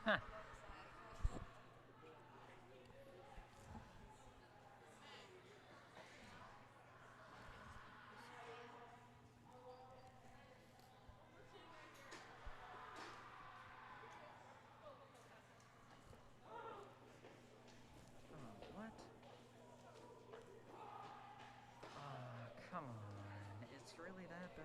Huh. What? Oh, come on. It's really that bad?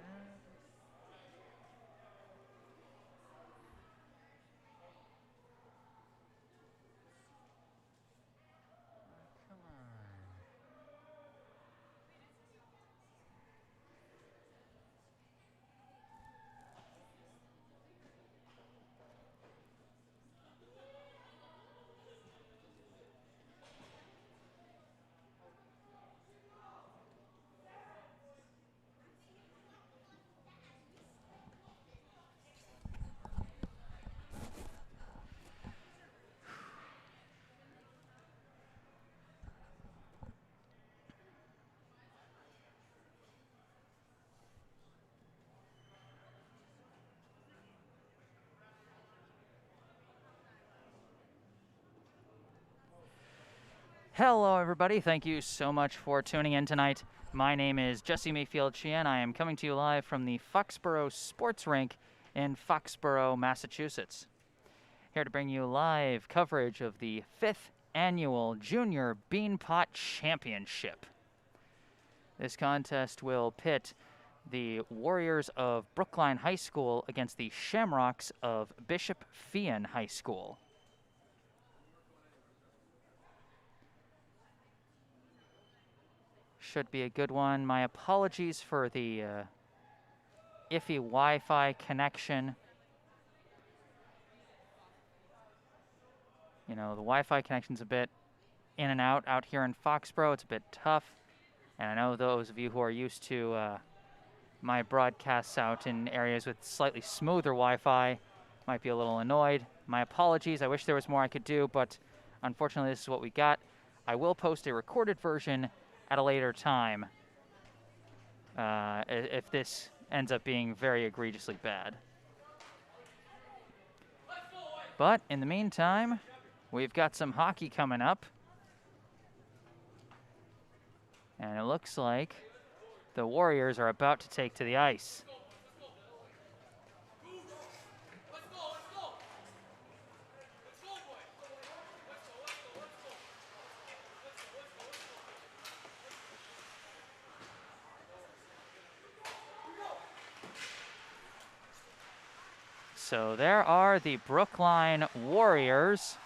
Come on. Hello, everybody. Thank you so much for tuning in tonight. My name is Jesse Mayfield-Sheehan. I am coming to you live from the Foxboro Sports Rink in Foxboro, Massachusetts. Here to bring you live coverage of the 5th Annual Junior Beanpot Championship. This contest will pit the Warriors of Brookline High School against the Shamrocks of Feehan High School. Should be a good one. My apologies for the iffy Wi-Fi connection. You know, the Wi-Fi connection's a bit in and out here in Foxboro. It's a bit tough. And I know those of you who are used to my broadcasts out in areas with slightly smoother Wi-Fi might be a little annoyed. My apologies. I wish there was more I could do, but unfortunately this is what we got. I will post a recorded version at a later time if this ends up being very egregiously bad. But in the meantime, we've got some hockey coming up. And it looks like the Warriors are about to take to the ice. So there are the Brookline Warriors.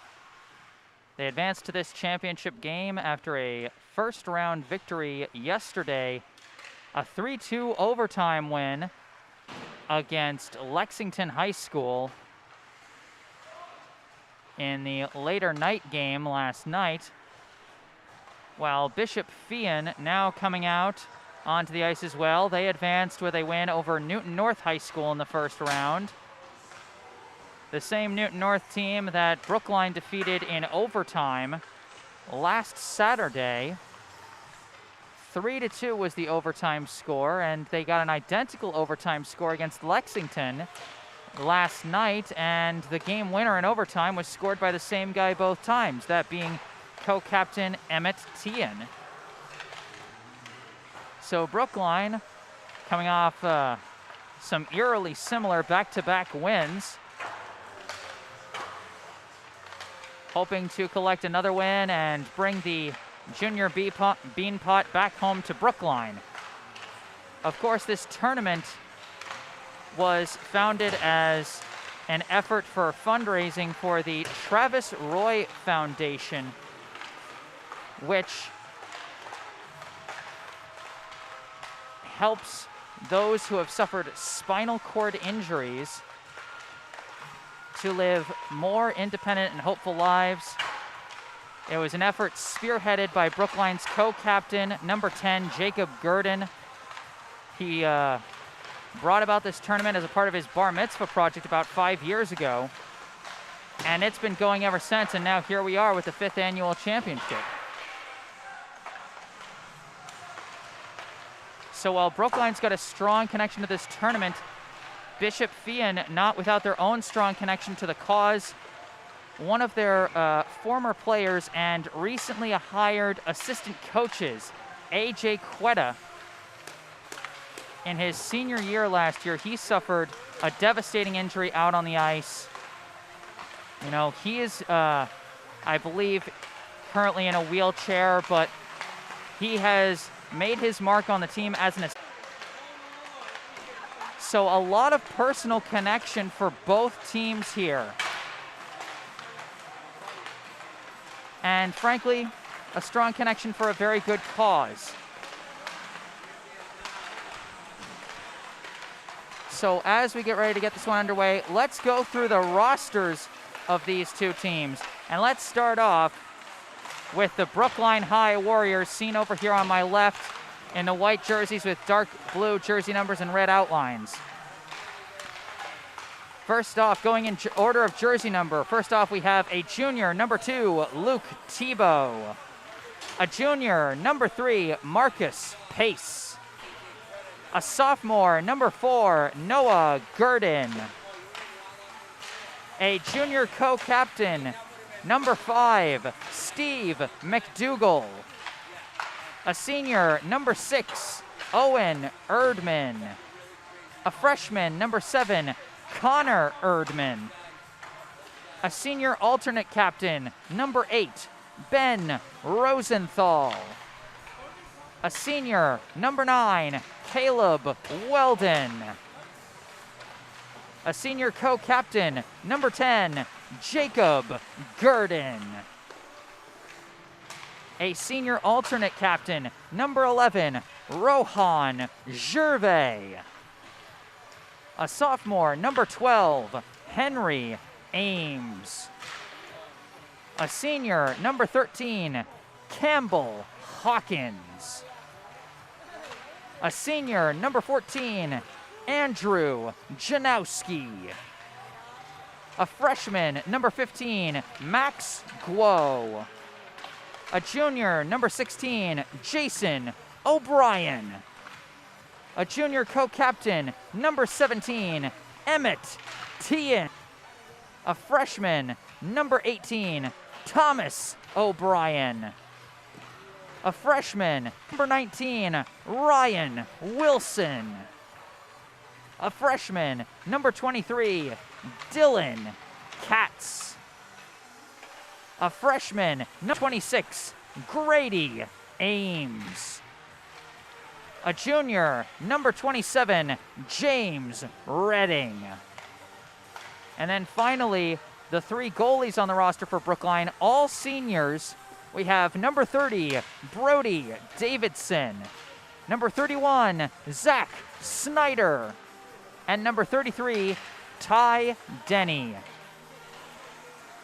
They advanced to this championship game after a first-round victory yesterday, a 3-2 overtime win against Lexington High School in the later night game last night, while Feehan now coming out onto the ice as well. They advanced with a win over Newton North High School in the first round. The same Newton North team that Brookline defeated in overtime last Saturday. 3-2 was the overtime score, and they got an identical overtime score against Lexington last night, and the game winner in overtime was scored by the same guy both times, that being co-captain Emmett Tien. So Brookline, coming off some eerily similar back-to-back wins, hoping to collect another win and bring the Junior Beanpot back home to Brookline. Of course, this tournament was founded as an effort for fundraising for the Travis Roy Foundation, which helps those who have suffered spinal cord injuries to live more independent and hopeful lives. It was an effort spearheaded by Brookline's co-captain, number 10, Jacob Gurdon. He brought about this tournament as a part of his bar mitzvah project about 5 years ago, and it's been going ever since, and now here we are with the 5th annual championship. So while Brookline's got a strong connection to this tournament, Feehan, not without their own strong connection to the cause. one of their former players and recently hired assistant coaches, A.J. Quetta. In his senior year last year, he suffered a devastating injury out on the ice. You know, he is, I believe, currently in a wheelchair, but he has made his mark on the team as an assistant. So a lot of personal connection for both teams here. And frankly, a strong connection for a very good cause. So as we get ready to get this one underway, let's go through the rosters of these two teams. And let's start off with the Brookline High Warriors, seen over here on my left in the white jerseys with dark blue jersey numbers and red outlines. First off, going in order of jersey number, first off we have a junior, number 2, Luke Tebow. A junior, number 3, Marcus Pace. A sophomore, number 4, Noah Gurdon. A junior co-captain, number 5, Steve McDougall. A senior, number 6, Owen Erdman. A freshman, number 7, Connor Erdman. A senior alternate captain, number 8, Ben Rosenthal. A senior, number 9, Caleb Weldon. A senior co-captain, number 10, Jacob Gurdon. A senior alternate captain, number 11, Rohan Gervais. A sophomore, number 12, Henry Ames. A senior, number 13, Campbell Hawkins. A senior, number 14, Andrew Janowski. A freshman, number 15, Max Guo. A junior, number 16, Jason O'Brien. A junior co-captain, number 17, Emmett Tien. A freshman, number 18, Thomas O'Brien. A freshman, number 19, Ryan Wilson. A freshman, number 23, Dylan Katz. A freshman, number 26, Grady Ames. A junior, number 27, James Redding. And then finally, the 3 goalies on the roster for Brookline, all seniors. We have number 30, Brody Davidson. Number 31, Zach Snyder. And number 33, Ty Denny.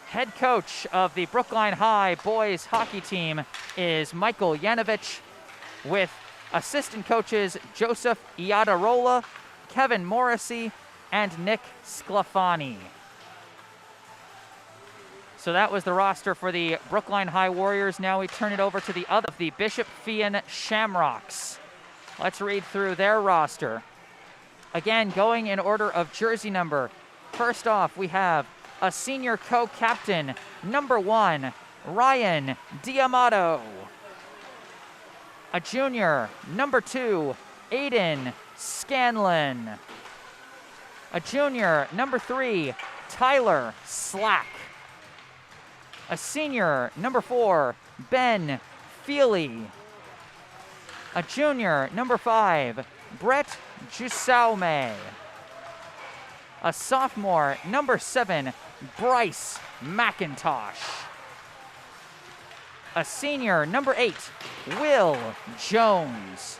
Head coach of the Brookline High boys hockey team is Michael Yanovich, with assistant coaches Joseph Iadarola, Kevin Morrissey, and Nick Sclafani. So that was the roster for the Brookline High Warriors. Now we turn it over to the other, the Bishop Feehan Shamrocks. Let's read through their roster. Again, going in order of jersey number. First off, we have a senior co-captain, number 1, Ryan Diamato. A junior, number 2, Aiden Scanlon. A junior, number 3, Tyler Slack. A senior, number 4, Ben Feely. A junior, number 5, Brett Jusaume. A sophomore, number 7, Bryce McIntosh. A senior, number 8, Will Jones.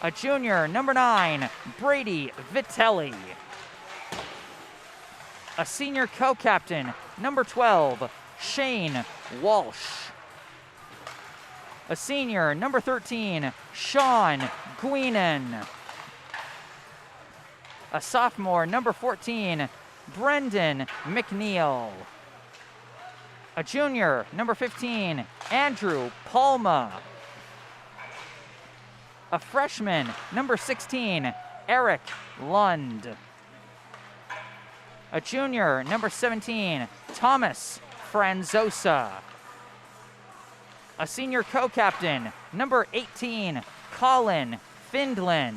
A junior, number 9, Brady Vitelli. A senior co-captain, number 12, Shane Walsh. A senior, number 13, Sean Guinan. A sophomore, number 14, Brendan McNeil. A junior, number 15, Andrew Palma. A freshman, number 16, Eric Lund. A junior, number 17, Thomas Franzosa. A senior co-captain, number 18, Colin Findlin.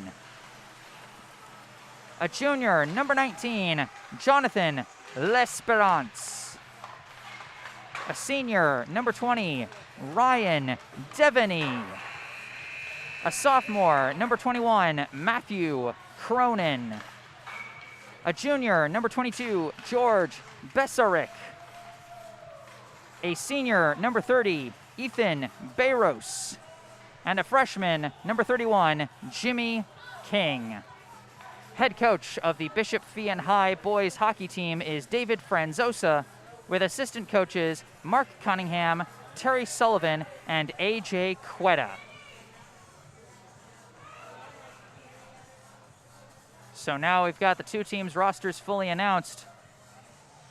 A junior, number 19, Jonathan L'Esperance. A senior, number 20, Ryan Devaney. A sophomore, number 21, Matthew Cronin. A junior, number 22, George Besarick. A senior, number 30, Ethan Bayros. And a freshman, number 31, Jimmy King. Head coach of the Bishop Feehan High boys hockey team is David Franzosa, with assistant coaches Mark Cunningham, Terry Sullivan, and AJ Quetta. So now we've got the two teams' rosters fully announced,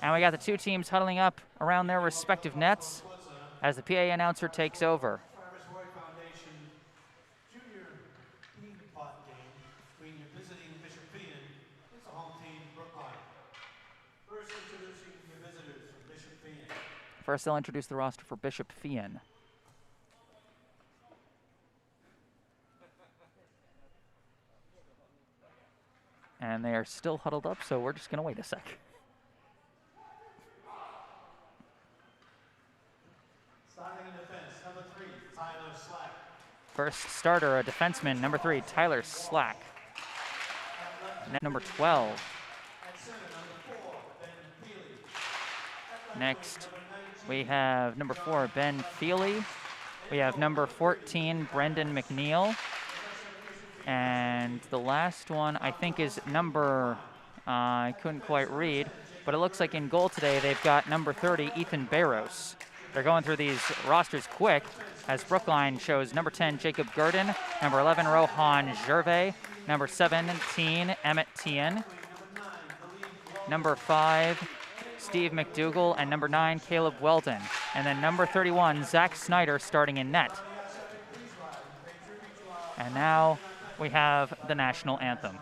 and we got the two teams huddling up around their respective nets as the PA announcer takes over. Junior Beanpot game between your visiting Bishop Feehan and the home team Brookline. First introducing your visitors from Bishop Feehan. First, they'll introduce the roster for Bishop Feehan. And they are still huddled up, so we're just going to wait a sec. Starting in defense, number 3, Tyler Slack. First starter, a defenseman, number 3, Tyler Slack. Number 12. At center, number 4, Ben Feely. Next, we have number 4, Ben Feely. We have number 14, Brendan McNeil. And the last one, I think, is number, I couldn't quite read, but it looks like in goal today they've got number 30, Ethan Barros. They're going through these rosters quick, as Brookline shows number 10, Jacob Gurdon, number 11, Rohan Gervais, number 17, Emmett Tien, number 5, Steve McDougall, and number 9, Caleb Weldon. And then number 31, Zach Snyder, starting in net. And now we have the national anthem.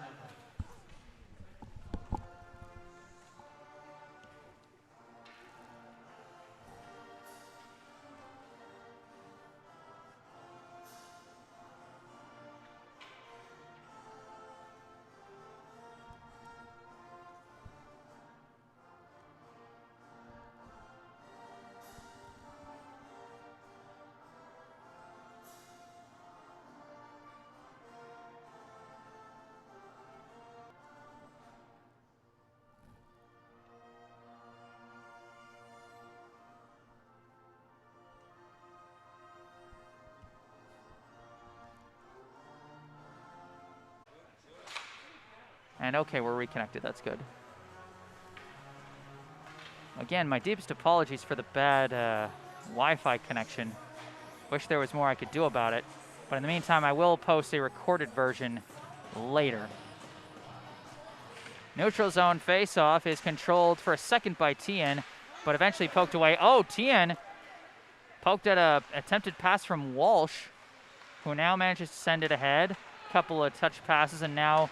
And okay, we're reconnected, that's good. Again, my deepest apologies for the bad Wi-Fi connection. Wish there was more I could do about it. But in the meantime, I will post a recorded version later. Neutral zone face-off is controlled for a second by Tien, but eventually poked away. Oh, Tien poked at a attempted pass from Walsh, who now manages to send it ahead. Couple of touch passes, and now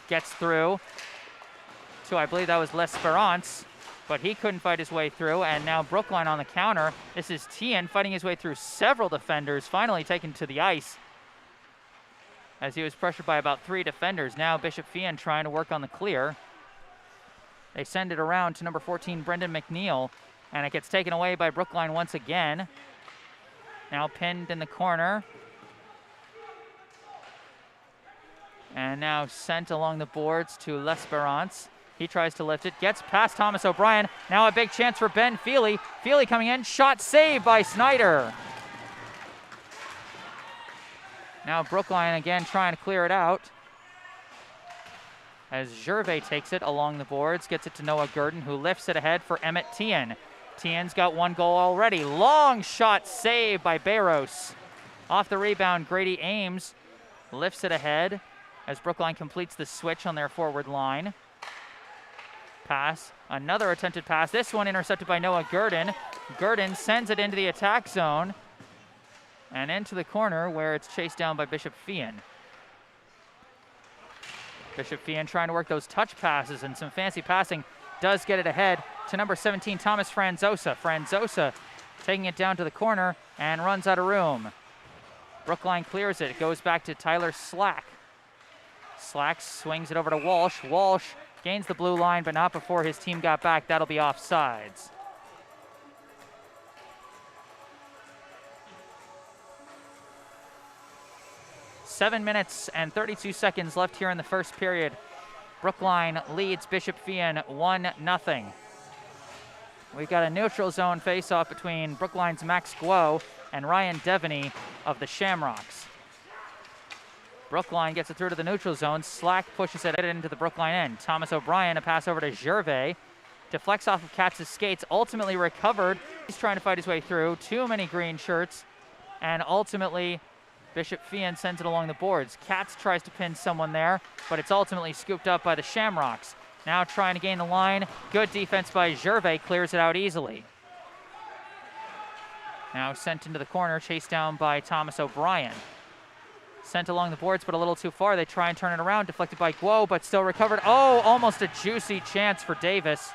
gets through to, I believe that was L'Esperance, but he couldn't fight his way through, and now Brookline on the counter. This is Tien fighting his way through several defenders, finally taken to the ice as he was pressured by about 3 defenders. Now Bishop Feehan trying to work on the clear. They send it around to number 14, Brendan McNeil, and it gets taken away by Brookline once again. Now pinned in the corner. And now sent along the boards to L'Esperance. He tries to lift it, gets past Thomas O'Brien. Now a big chance for Ben Feely. Feely coming in, shot saved by Snyder. Now Brookline again trying to clear it out, as Gervais takes it along the boards, gets it to Noah Gurdon, who lifts it ahead for Emmett Tien. Tien's got 1 goal already. Long shot saved by Barros. Off the rebound, Grady Ames lifts it ahead as Brookline completes the switch on their forward line. Pass, another attempted pass. This one intercepted by Noah Gurdon. Gurdon sends it into the attack zone and into the corner where it's chased down by Bishop Feehan. Bishop Feehan trying to work those touch passes and some fancy passing. Does get it ahead. to number 17, Thomas Franzosa. Franzosa taking it down to the corner and runs out of room. Brookline clears it. It goes back to Tyler Slack. Slack swings it over to Walsh. Walsh gains the blue line, but not before his team got back. That'll be offsides. Seven minutes and 32 seconds left here in the first period. Brookline leads Bishop Feehan 1-0. We've got a neutral zone face-off between Brookline's Max Guo and Ryan Devaney of the Shamrocks. Brookline gets it through to the neutral zone. Slack pushes it into the Brookline end. Thomas O'Brien, a pass over to Gervais. Deflects off of Katz's skates, ultimately recovered. He's trying to fight his way through. Too many green shirts. And ultimately, Bishop Feehan sends it along the boards. Katz tries to pin someone there, but it's ultimately scooped up by the Shamrocks. Now trying to gain the line. Good defense by Gervais, clears it out easily. Now sent into the corner, chased down by Thomas O'Brien. Sent along the boards, but a little too far. They try and turn it around, deflected by Guo, but still recovered. Oh, almost a juicy chance for Davis.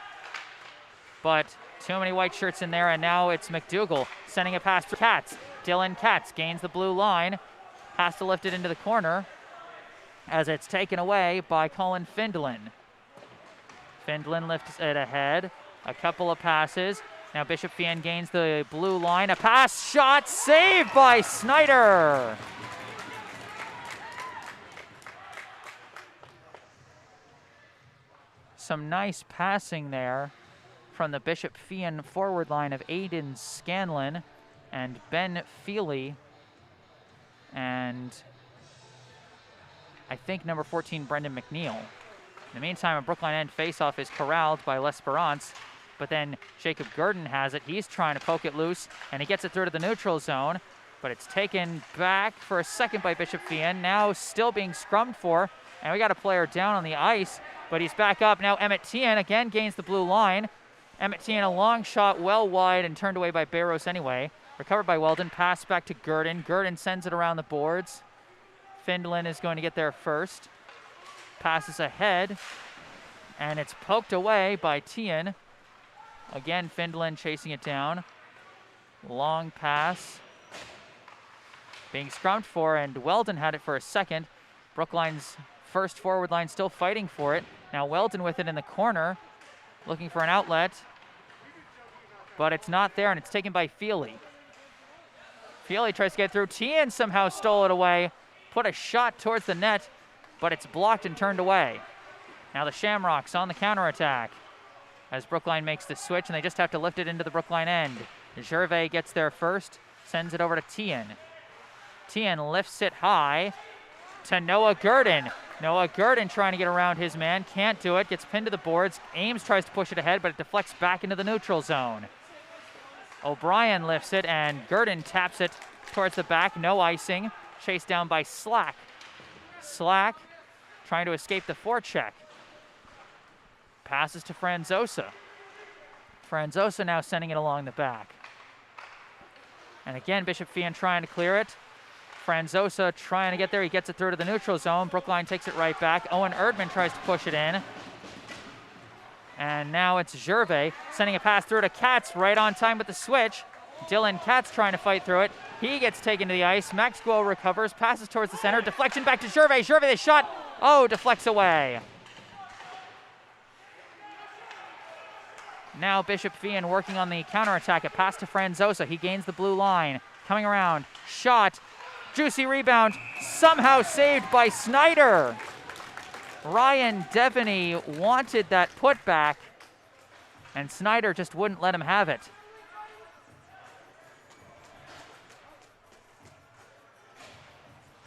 But too many white shirts in there, and now it's McDougall sending a pass to Katz. Dylan Katz gains the blue line, has to lift it into the corner as it's taken away by Colin Findlin. Findlin lifts it ahead, a couple of passes. Now Bishop Feehan gains the blue line, a pass, shot, saved by Snyder. Some nice passing there from the Bishop Feehan forward line of Aiden Scanlon and Ben Feely, and I think number 14, Brendan McNeil. In the meantime, a Brookline end faceoff is corralled by L'Esperance, but then Jacob Gurdon has it. He's trying to poke it loose, and he gets it through to the neutral zone, but it's taken back for a second by Bishop Feehan, now still being scrummed for, and we got a player down on the ice, but he's back up. Now Emmett Tien again gains the blue line. Emmett Tien, a long shot well wide and turned away by Barros anyway. Recovered by Weldon, pass back to Gurdon. Gurdon sends it around the boards. Findlin is going to get there first. Passes ahead, and it's poked away by Tien. Again, Findlin chasing it down. Long pass. Being scrumped for, and Weldon had it for a second. Brookline's first forward line still fighting for it. Now Weldon with it in the corner, looking for an outlet, but it's not there, and it's taken by Feely. Feely tries to get through. Tien somehow stole it away, put a shot towards the net, but it's blocked and turned away. Now the Shamrocks on the counterattack as Brookline makes the switch, and they just have to lift it into the Brookline end. Gervais gets there first, sends it over to Tien. Tien lifts it high to Noah Gurdon. Noah Gurdon trying to get around his man, can't do it, gets pinned to the boards. Ames tries to push it ahead, but it deflects back into the neutral zone. O'Brien lifts it, and Gurdon taps it towards the back, no icing. Chased down by Slack. Slack trying to escape the forecheck. Passes to Franzosa. Franzosa now sending it along the back. And again, Bishop Feehan trying to clear it. Franzosa trying to get there. He gets it through to the neutral zone. Brookline takes it right back. Owen Erdman tries to push it in. And now it's Gervais sending a pass through to Katz, right on time with the switch. Dylan Katz trying to fight through it. He gets taken to the ice. Max Guo recovers, passes towards the center. Deflection back to Gervais. Gervais, the shot. Oh, deflects away. Now Bishop Feehan working on the counterattack. A pass to Franzosa. He gains the blue line. Coming around. Shot. Juicy rebound. Somehow saved by Snyder. Ryan Devaney wanted that putback, and Snyder just wouldn't let him have it.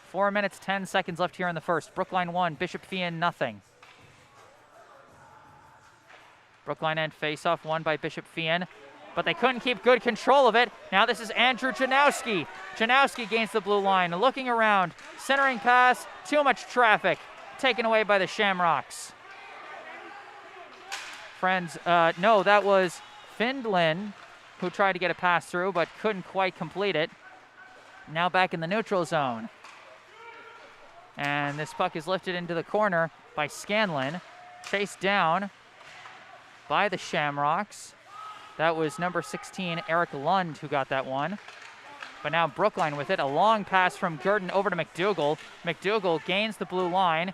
Four minutes, 10 seconds left here in the first. Brookline 1, Bishop Feehan nothing. Brookline end faceoff won by Bishop Feehan, but they couldn't keep good control of it. Now this is Andrew Janowski. Janowski gains the blue line, looking around, centering pass, too much traffic. Taken away by the Shamrocks. No, that was Findlin who tried to get a pass through but couldn't quite complete it. Now back in the neutral zone. And this puck is lifted into the corner by Scanlon. Chased down. by the Shamrocks. That was number 16, Eric Lund, who got that one. But now Brookline with it. A long pass from Gurdon over to McDougall. McDougall gains the blue line.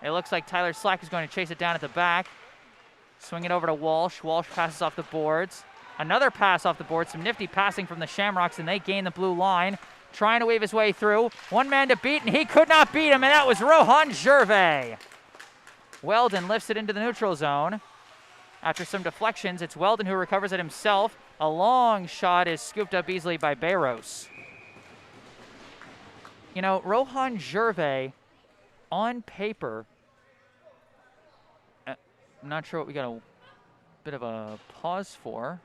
It looks like Tyler Slack is going to chase it down at the back. Swing it over to Walsh. Walsh passes off the boards. Another pass off the board. Some nifty passing from the Shamrocks, and they gain the blue line. Trying to weave his way through. One man to beat, and he could not beat him, and that was Rohan Gervais. Weldon lifts it into the neutral zone. After some deflections, it's Weldon who recovers it himself. A long shot is scooped up easily by Bayros. You know, Rohan Gervais, on paper, I'm not sure what we got a bit of a pause for.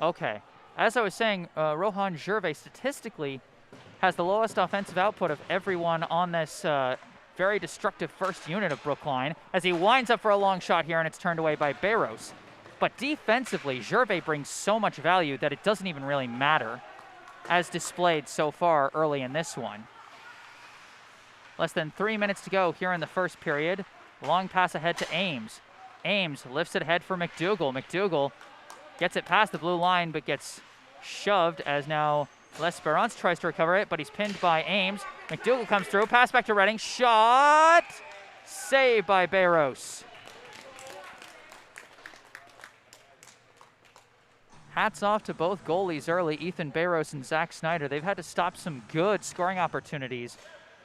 Okay. As I was saying, Rohan Gervais statistically has the lowest offensive output of everyone on this very destructive first unit of Brookline, as he winds up for a long shot here, and it's turned away by Bayros. But defensively, Gervais brings so much value that it doesn't even really matter, as displayed so far early in this one. Less than 3 minutes to go here in the first period. Long pass ahead to Ames. Ames lifts it ahead for McDougall. McDougall gets it past the blue line, but gets shoved as now L'Esperance tries to recover it, but he's pinned by Ames. McDougall comes through, pass back to Redding, shot! Saved by Bayros. Hats off to both goalies early, Ethan Bayros and Zach Snyder. They've had to stop some good scoring opportunities.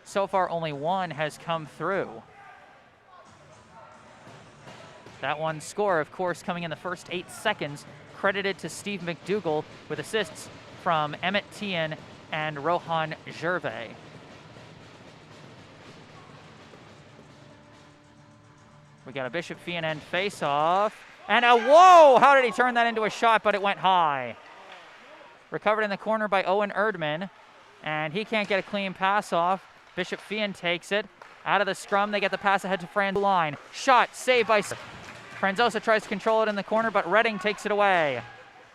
So far, only one has come through. That one score, of course, coming in the first 8 seconds, credited to Steve McDougall with assists from Emmett Teahan and Rohan Gervais. We got a Bishop Feehan end face-off. And a whoa! How did he turn that into a shot, but it went high. Recovered in the corner by Owen Erdman, and he can't get a clean pass off. Bishop Feehan takes it. Out of the scrum, they get the pass ahead to Franz line. Shot, saved by Franzosa tries to control it in the corner, but Redding takes it away.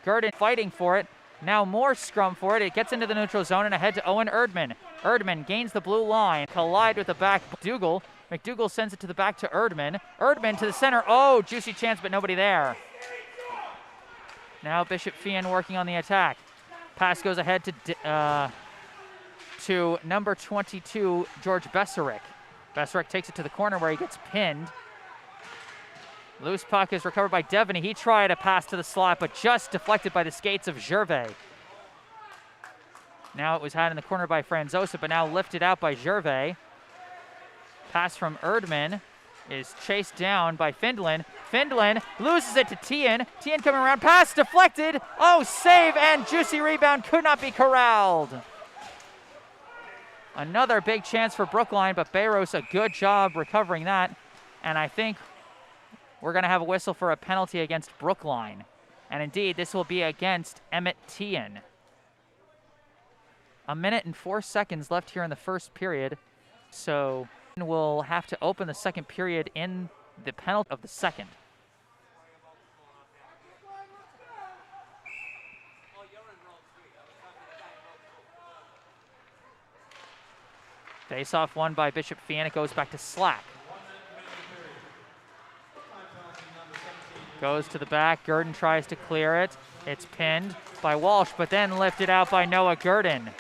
Gurdon fighting for it. Now more scrum for it. It gets into the neutral zone and ahead to Owen Erdman. Erdman gains the blue line. Collide with the back. McDougall. McDougall sends it to the back to Erdman. Erdman to the center. Oh, juicy chance, but nobody there. Now Bishop Feehan working on the attack. Pass goes ahead to number 22, George Beserick. Beserick takes it to the corner where he gets pinned. Loose puck is recovered by Devaney. He tried a pass to the slot, but just deflected by the skates of Gervais. Now it was had in the corner by Franzosa, but now lifted out by Gervais. Pass from Erdman is chased down by Findlin. Findlin loses it to Teahan. Teahan coming around, pass deflected. Oh, save and juicy rebound, could not be corralled. Another big chance for Brookline, but Bayros a good job recovering that. And I think we're going to have a whistle for a penalty against Brookline. And indeed, this will be against Emmett Teahan. 1 minute and 4 seconds left here in the first period. So we'll have to open the second period in the penalty of the second. Face-off won by Bishop Feehan. It goes back to Slack. Goes to the back. Gurdon tries to clear it. It's pinned by Walsh, but then lifted out by Noah Gurdon.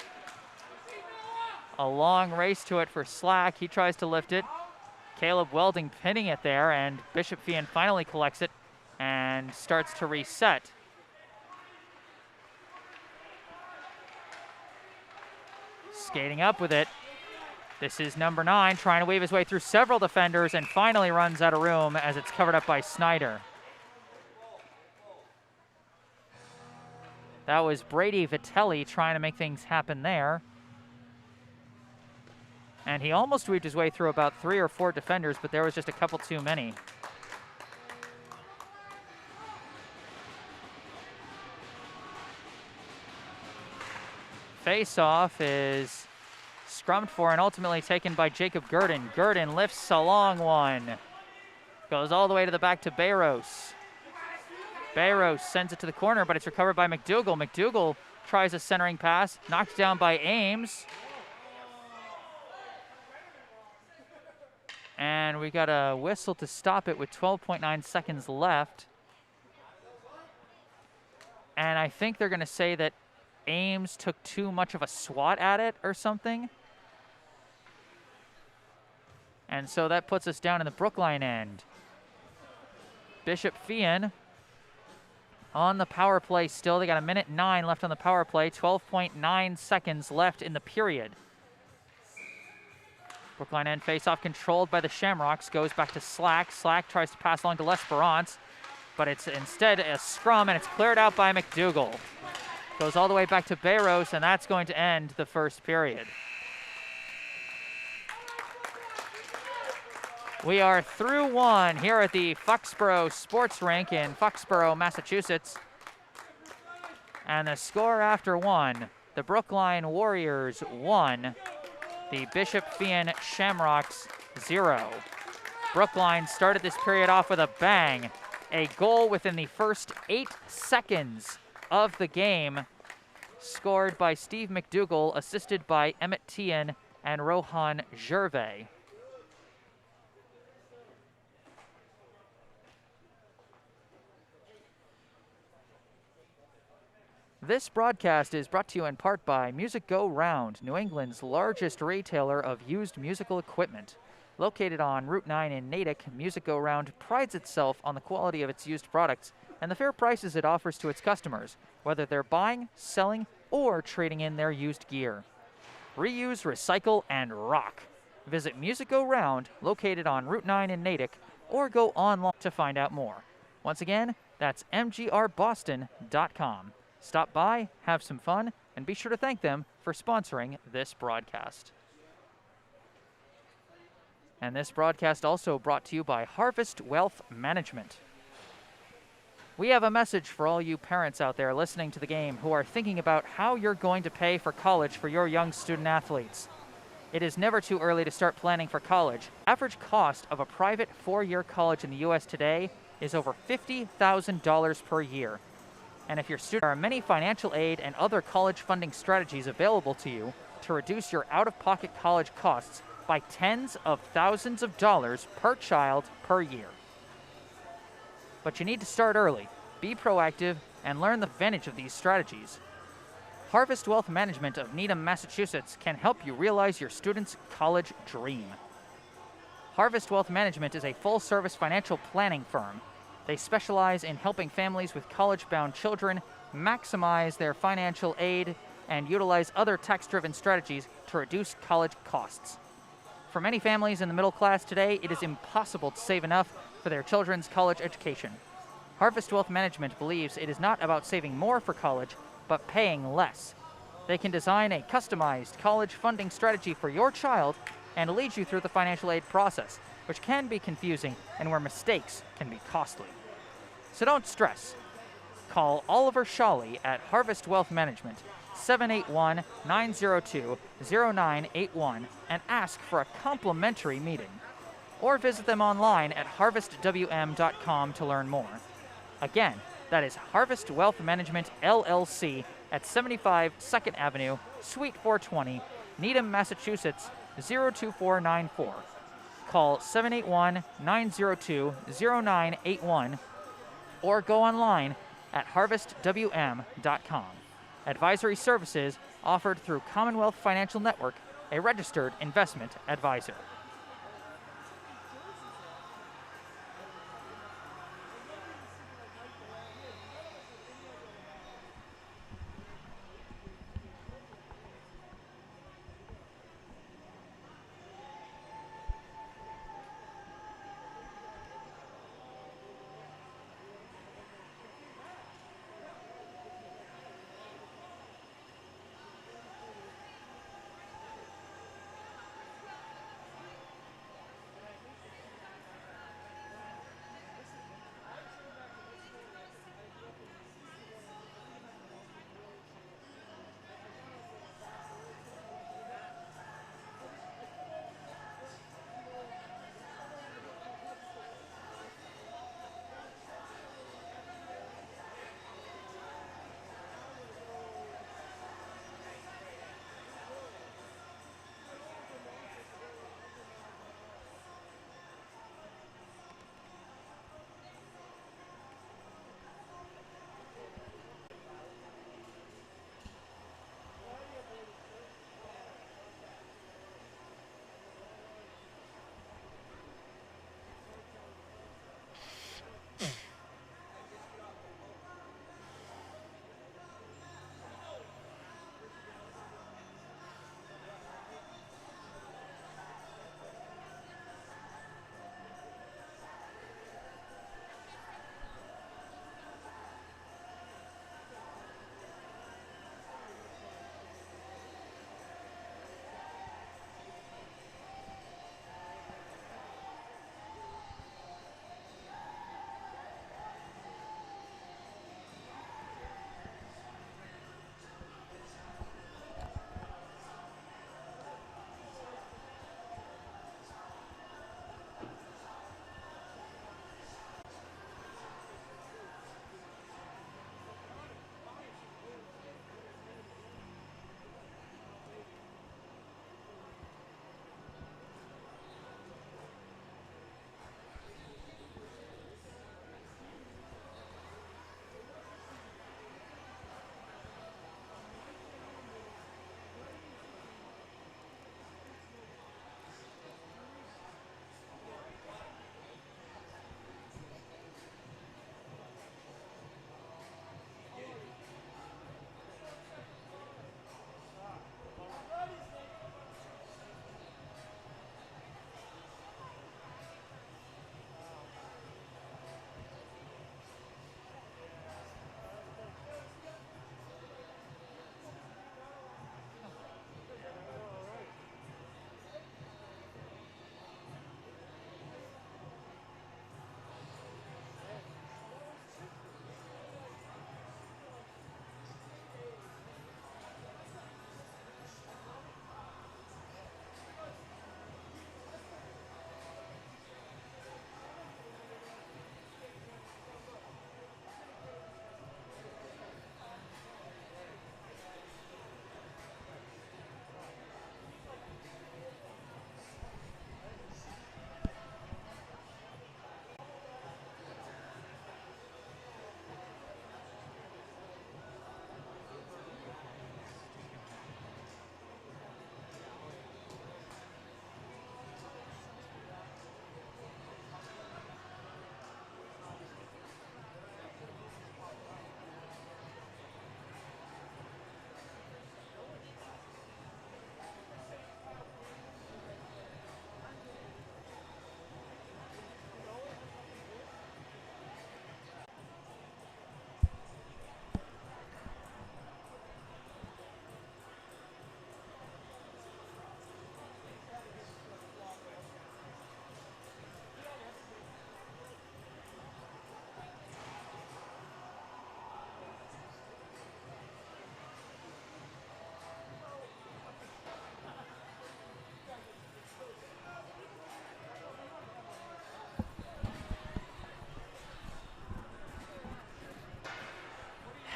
A long race to it for Slack. He tries to lift it. Caleb Welding pinning it there, and Bishop Feehan finally collects it and starts to reset. Skating up with it. This is number 9, trying to weave his way through several defenders and finally runs out of room as it's covered up by Snyder. That was Brady Vitelli trying to make things happen there. And he almost weaved his way through about 3 or 4 defenders, but there was just a couple too many. Face-off is scrummed for and ultimately taken by Jacob Gurdon. Gurdon lifts a long one. Goes all the way to the back to Bayros. Bayros sends it to the corner, but it's recovered by McDougall. McDougall tries a centering pass, knocked down by Ames. And And we got a whistle to stop it with 12.9 seconds left. And I think they're going to say that Ames took too much of a swat at it or something. And so that puts us down in the Brookline end. Bishop Feehan on the power play still. They got 1:09 left on the power play. 12.9 seconds left in the period. Brookline end face-off controlled by the Shamrocks. Goes back to Slack. Slack tries to pass along to L'Esperance, but it's instead a scrum, and it's cleared out by McDougall. Goes all the way back to Bayros, and that's going to end the first period. We are through one here at the Foxboro Sports Rink in Foxboro, Massachusetts. And the score after one, the Brookline Warriors 1, the Bishop Feehan Shamrocks 0. Brookline started this period off with a bang. A goal within the first 8 seconds of the game, scored by Steve McDougall, assisted by Emmett Tian and Rohan Gervais. This broadcast is brought to you in part by Music Go Round, New England's largest retailer of used musical equipment. Located on Route 9 in Natick, Music Go Round prides itself on the quality of its used products and the fair prices it offers to its customers, whether they're buying, selling, or trading in their used gear. Reuse, recycle, and rock. Visit Music Go Round, located on Route 9 in Natick, or go online to find out more. Once again, that's mgrboston.com. Stop by, have some fun, and be sure to thank them for sponsoring this broadcast. And this broadcast also brought to you by Harvest Wealth Management. We have a message for all you parents out there listening to the game who are thinking about how you're going to pay for college for your young student athletes. It is never too early to start planning for college. Average cost of a private 4-year college in the U.S. today is over $50,000 per year. And if your student, there are many financial aid and other college funding strategies available to you to reduce your out-of-pocket college costs by tens of thousands of dollars per child per year. But you need to start early, be proactive, and learn the advantage of these strategies. Harvest Wealth Management of Needham, Massachusetts can help you realize your student's college dream. Harvest Wealth Management is a full-service financial planning firm. They specialize in helping families with college-bound children maximize their financial aid and utilize other tax-driven strategies to reduce college costs. For many families in the middle class today, it is impossible to save enough for their children's college education. Harvest Wealth Management believes it is not about saving more for college, but paying less. They can design a customized college funding strategy for your child and lead you through the financial aid process, which can be confusing and where mistakes can be costly. So don't stress. Call Oliver Shawley at Harvest Wealth Management, 781-902-0981, and ask for a complimentary meeting. Or visit them online at harvestwm.com to learn more. Again, that is Harvest Wealth Management, LLC, at 75 2nd Avenue, Suite 420, Needham, Massachusetts, 02494. Call 781-902-0981 or go online at harvestwm.com. Advisory services offered through Commonwealth Financial Network, a registered investment advisor.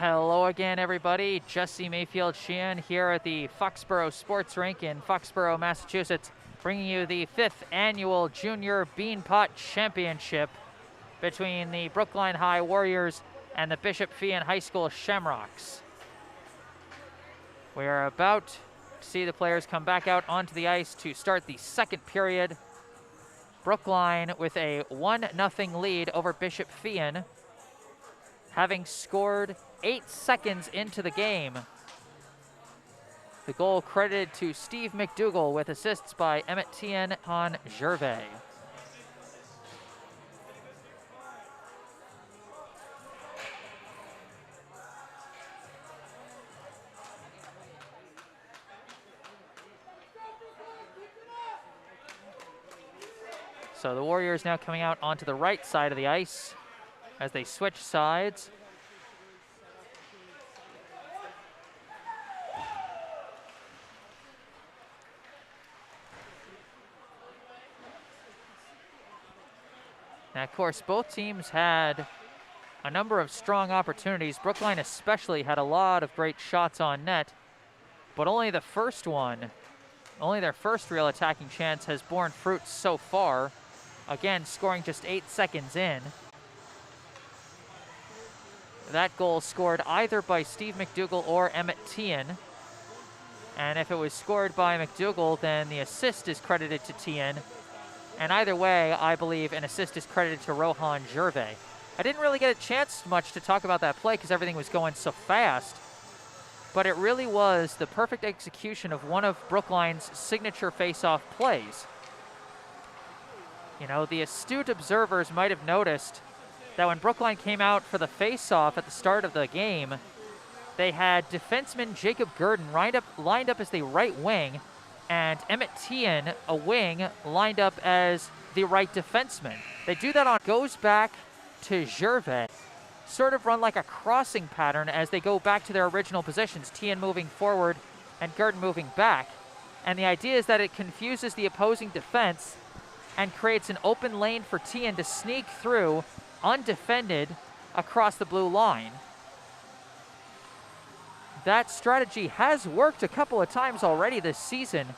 Hello again, everybody. Jesse Mayfield-Sheehan here at the Foxboro Sports Rink in Foxboro, Massachusetts, bringing you the 5th annual Junior Beanpot Championship between the Brookline High Warriors and the Feehan High School Shamrocks. We are about to see the players come back out onto the ice to start the second period. Brookline with a 1-0 lead over Feehan, having scored 8 seconds into the game. The goal credited to Steve McDougall with assists by Emmett Tien on Gervais. So the Warriors now coming out onto the right side of the ice as they switch sides. Now, of course, both teams had a number of strong opportunities. Brookline especially had a lot of great shots on net, but only their first real attacking chance has borne fruit so far. Again, scoring just 8 seconds in. That goal scored either by Steve McDougall or Emmett Tien. And if it was scored by McDougall, then the assist is credited to Tien. And either way, I believe an assist is credited to Rohan Gervais. I didn't really get a chance much to talk about that play because everything was going so fast. But it really was the perfect execution of one of Brookline's signature face-off plays. You know, the astute observers might have noticed that when Brookline came out for the face-off at the start of the game, they had defenseman Jacob Gurdon lined up as the right wing, and Emmett Tien, a wing, lined up as the right defenseman. They do that on, goes back to Gervais, sort of run like a crossing pattern as they go back to their original positions, Tien moving forward and Gurdon moving back. And the idea is that it confuses the opposing defense and creates an open lane for Tien to sneak through undefended across the blue line. That strategy has worked a couple of times already this season.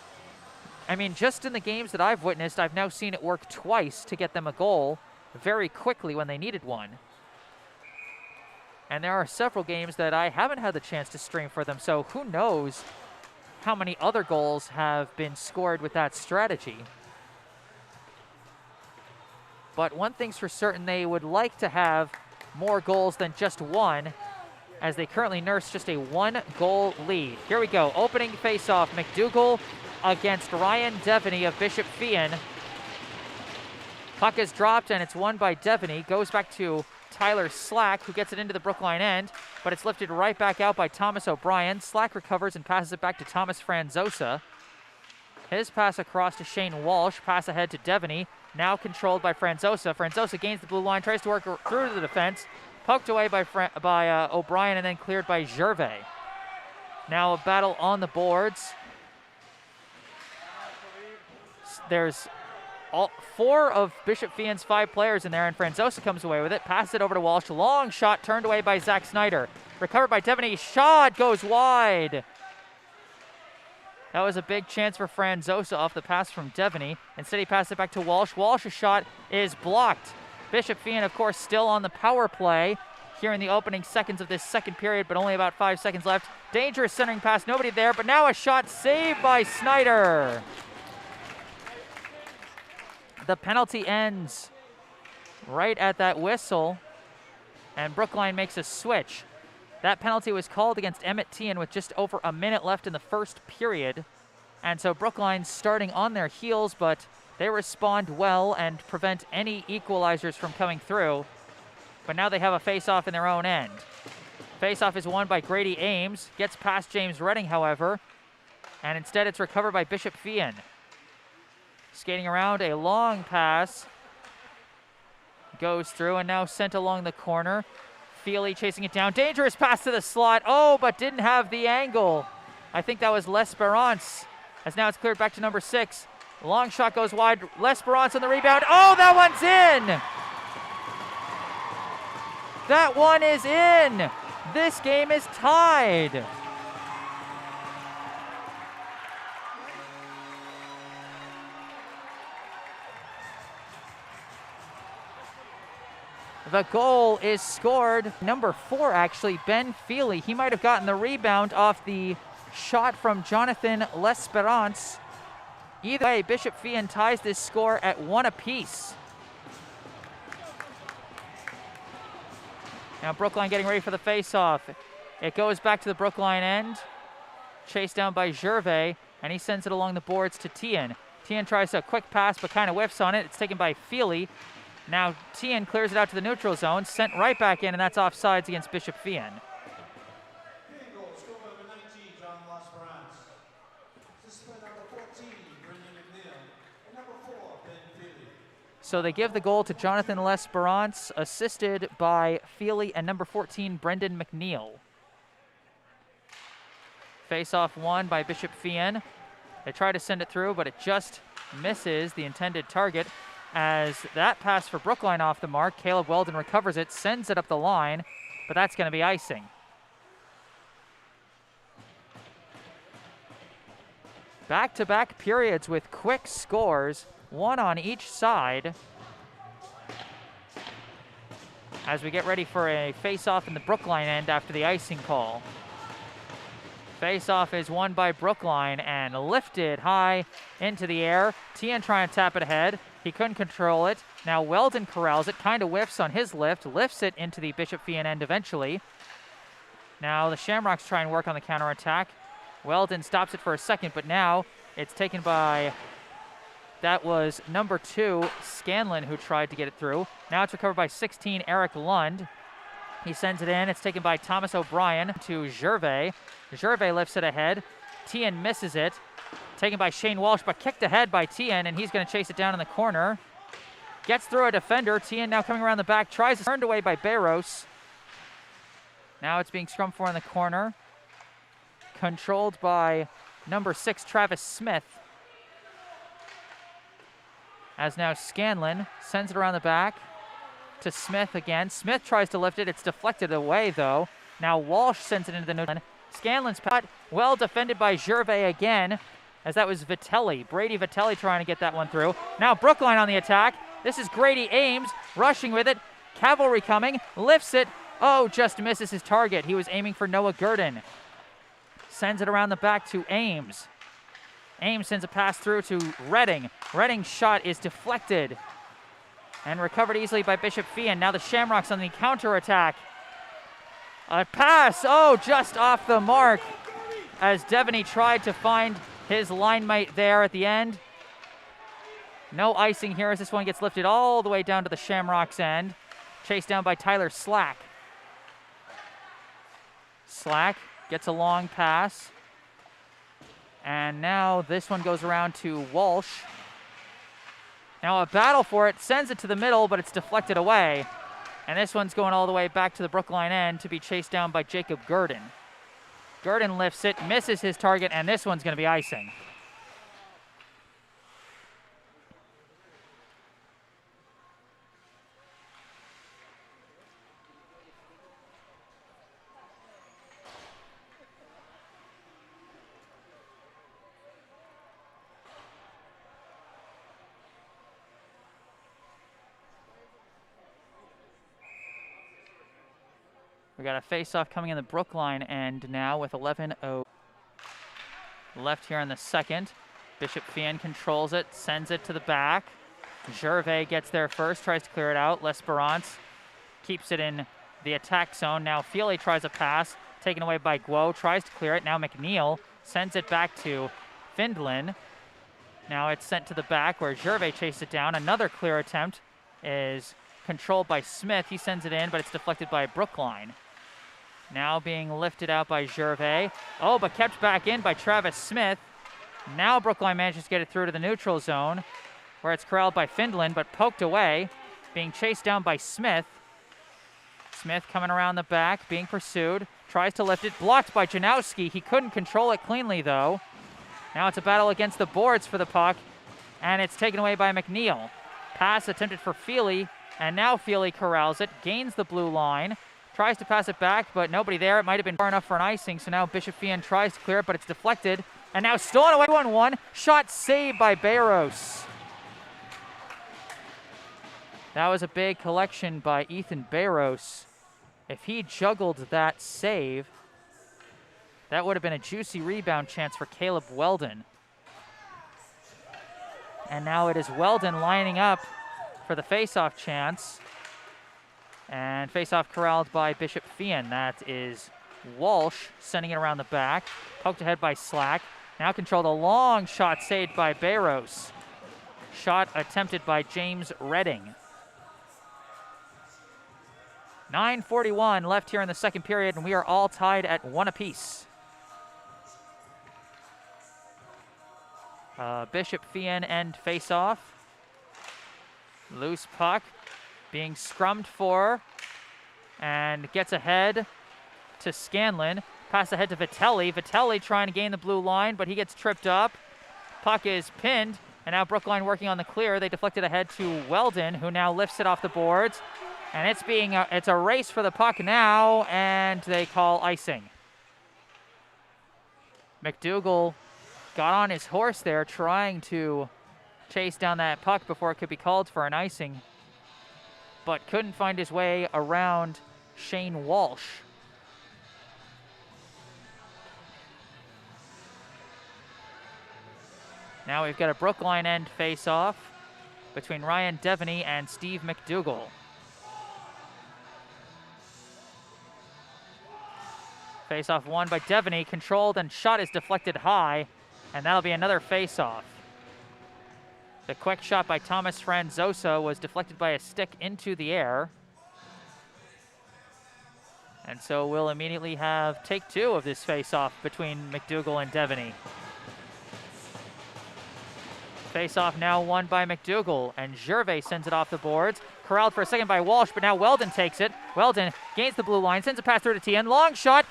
I mean, just in the games that I've witnessed, I've now seen it work twice to get them a goal very quickly when they needed one. And there are several games that I haven't had the chance to stream for them, so who knows how many other goals have been scored with that strategy. But one thing's for certain, they would like to have more goals than just one, as they currently nurse just a 1-goal lead. Here we go, opening face-off, McDougall against Ryan Devaney of Feehan. Puck is dropped and it's won by Devaney. Goes back to Tyler Slack, who gets it into the Brookline end, but it's lifted right back out by Thomas O'Brien. Slack recovers and passes it back to Thomas Franzosa. His pass across to Shane Walsh, pass ahead to Devaney, now controlled by Franzosa. Franzosa gains the blue line, tries to work through to the defense, poked away by O'Brien and then cleared by Gervais. Now a battle on the boards. There's all 4 of Feehan's 5 players in there, and Franzosa comes away with it, passes it over to Walsh. Long shot turned away by Zach Snyder. Recovered by Devaney. Shot goes wide. That was a big chance for Franzosa off the pass from Devaney. Instead, he passed it back to Walsh. Walsh's shot is blocked. Feehan, of course, still on the power play here in the opening seconds of this second period, but only about 5 seconds left. Dangerous centering pass, nobody there, but now a shot saved by Snyder. The penalty ends right at that whistle, and Brookline makes a switch. That penalty was called against Emmett Tien with just over a minute left in the first period, and so Brookline's starting on their heels, but they respond well and prevent any equalizers from coming through. But now they have a face-off in their own end. Face-off is won by Grady Ames, gets past James Redding, however, and instead it's recovered by Feehan. Skating around, a long pass goes through and now sent along the corner. Feely chasing it down. Dangerous pass to the slot. Oh, but didn't have the angle. I think that was L'Esperance, as now it's cleared back to number 6. Long shot goes wide. L'Esperance on the rebound. Oh, that one's in. That one is in. This game is tied. The goal is scored. Number 4, actually, Ben Feely. He might have gotten the rebound off the shot from Jonathan L'Esperance. Either way, Bishop Feehan ties this score at 1 apiece. Now Brookline getting ready for the face-off. It goes back to the Brookline end. Chased down by Gervais, and he sends it along the boards to Tian. Tian tries a quick pass, but kind of whiffs on it. It's taken by Feely. Now Tian clears it out to the neutral zone, sent right back in, and that's offsides against Bishop Feehan. So they give the goal to Jonathan L'Esperance, assisted by Feely and number 14, Brendan McNeil. Face-off won by Bishop Feehan. They try to send it through, but it just misses the intended target. As that pass for Brookline off the mark, Caleb Weldon recovers it, sends it up the line, but that's going to be icing. Back-to-back periods with quick scores, 1 on each side. As we get ready for a face-off in the Brookline end after the icing call. Face-off is won by Brookline and lifted high into the air. Tian trying to tap it ahead. He couldn't control it. Now Weldon corrals it, kind of whiffs on his lift, lifts it into the Bishop Feehan end eventually. Now the Shamrocks try and work on the counterattack. Weldon stops it for a second, but now it's taken by, that was number 2, Scanlon, who tried to get it through. Now it's recovered by 16, Eric Lund. He sends it in. It's taken by Thomas O'Brien to Gervais. Gervais lifts it ahead. Tian misses it. Taken by Shane Walsh, but kicked ahead by Tian, and he's going to chase it down in the corner. Gets through a defender. Tian now coming around the back. Tries, turned away by Barros. Now it's being scrummed for in the corner. Controlled by number 6, Travis Smith. As now Scanlon sends it around the back to Smith again. Smith tries to lift it. It's deflected away, though. Now Walsh sends it into the neutral. Scanlon's putt, well defended by Gervais again, as that was Vitelli. Brady Vitelli trying to get that one through. Now Brookline on the attack. This is Grady Ames rushing with it. Cavalry coming, lifts it. Oh, just misses his target. He was aiming for Noah Gurdon. Sends it around the back to Ames. Ames sends a pass through to Redding. Redding's shot is deflected and recovered easily by Bishop Feehan. Now the Shamrocks on the counterattack. A pass, oh, just off the mark, as Devaney tried to find his line mate there at the end. No icing here as this one gets lifted all the way down to the Shamrocks end. Chased down by Tyler Slack. Slack gets a long pass. And now this one goes around to Walsh. Now a battle for it, sends it to the middle, but it's deflected away. And this one's going all the way back to the Brookline end to be chased down by Jacob Gurdon. Gurdon lifts it, misses his target, and this one's going to be icing. We got a face-off coming in the Brookline end now with 11-0 left here in the second. Bishop Feehan controls it, sends it to the back. Gervais gets there first, tries to clear it out. L'Esperance keeps it in the attack zone. Now Feely tries a pass, taken away by Guo, tries to clear it. Now McNeil sends it back to Findlin. Now it's sent to the back where Gervais chases it down. Another clear attempt is controlled by Smith. He sends it in, but it's deflected by Brookline. Now being lifted out by Gervais. Oh, but kept back in by Travis Smith. Now Brookline manages to get it through to the neutral zone, where it's corralled by Findlin, but poked away. Being chased down by Smith. Smith coming around the back, being pursued. Tries to lift it, blocked by Janowski. He couldn't control it cleanly, though. Now it's a battle against the boards for the puck, and it's taken away by McNeil. Pass attempted for Feely, and now Feely corrals it, gains the blue line, Tries to pass it back, but nobody there. It might have been far enough for an icing, so now Bishop-Feehan tries to clear it, but it's deflected. And now stolen away 1-1. Shot saved by Barros. That was a big collection by Ethan Barros. If he juggled that save, that would have been a juicy rebound chance for Caleb Weldon. And now it is Weldon lining up for the face-off chance. And face-off corralled by Bishop-Feehan. That is Walsh sending it around the back. Poked ahead by Slack. Now controlled, a long shot saved by Barros. Shot attempted by James Redding. 9:41 left here in the second period, and we are all tied at 1 apiece. Bishop-Feehan end face-off. Loose puck being scrummed for, and gets ahead to Scanlon. Pass ahead to Vitelli. Vitelli trying to gain the blue line, but he gets tripped up. Puck is pinned, and now Brookline working on the clear. They deflect it ahead to Weldon, who now lifts it off the boards. And it's a race for the puck now, and they call icing. McDougall got on his horse there, trying to chase down that puck before it could be called for an icing, but couldn't find his way around Shane Walsh. Now we've got a Brookline end face-off between Ryan Devaney and Steve McDougall. Face-off won by Devaney, controlled, and shot is deflected high, and that'll be another face-off. The quick shot by Thomas Franzosa was deflected by a stick into the air. And so we'll immediately have take two of this face-off between McDougall and Devaney. Face-off now won by McDougall, and Gervais sends it off the boards. Corralled for a second by Walsh, but now Weldon takes it. Weldon gains the blue line, sends a pass through to Tien. Long shot,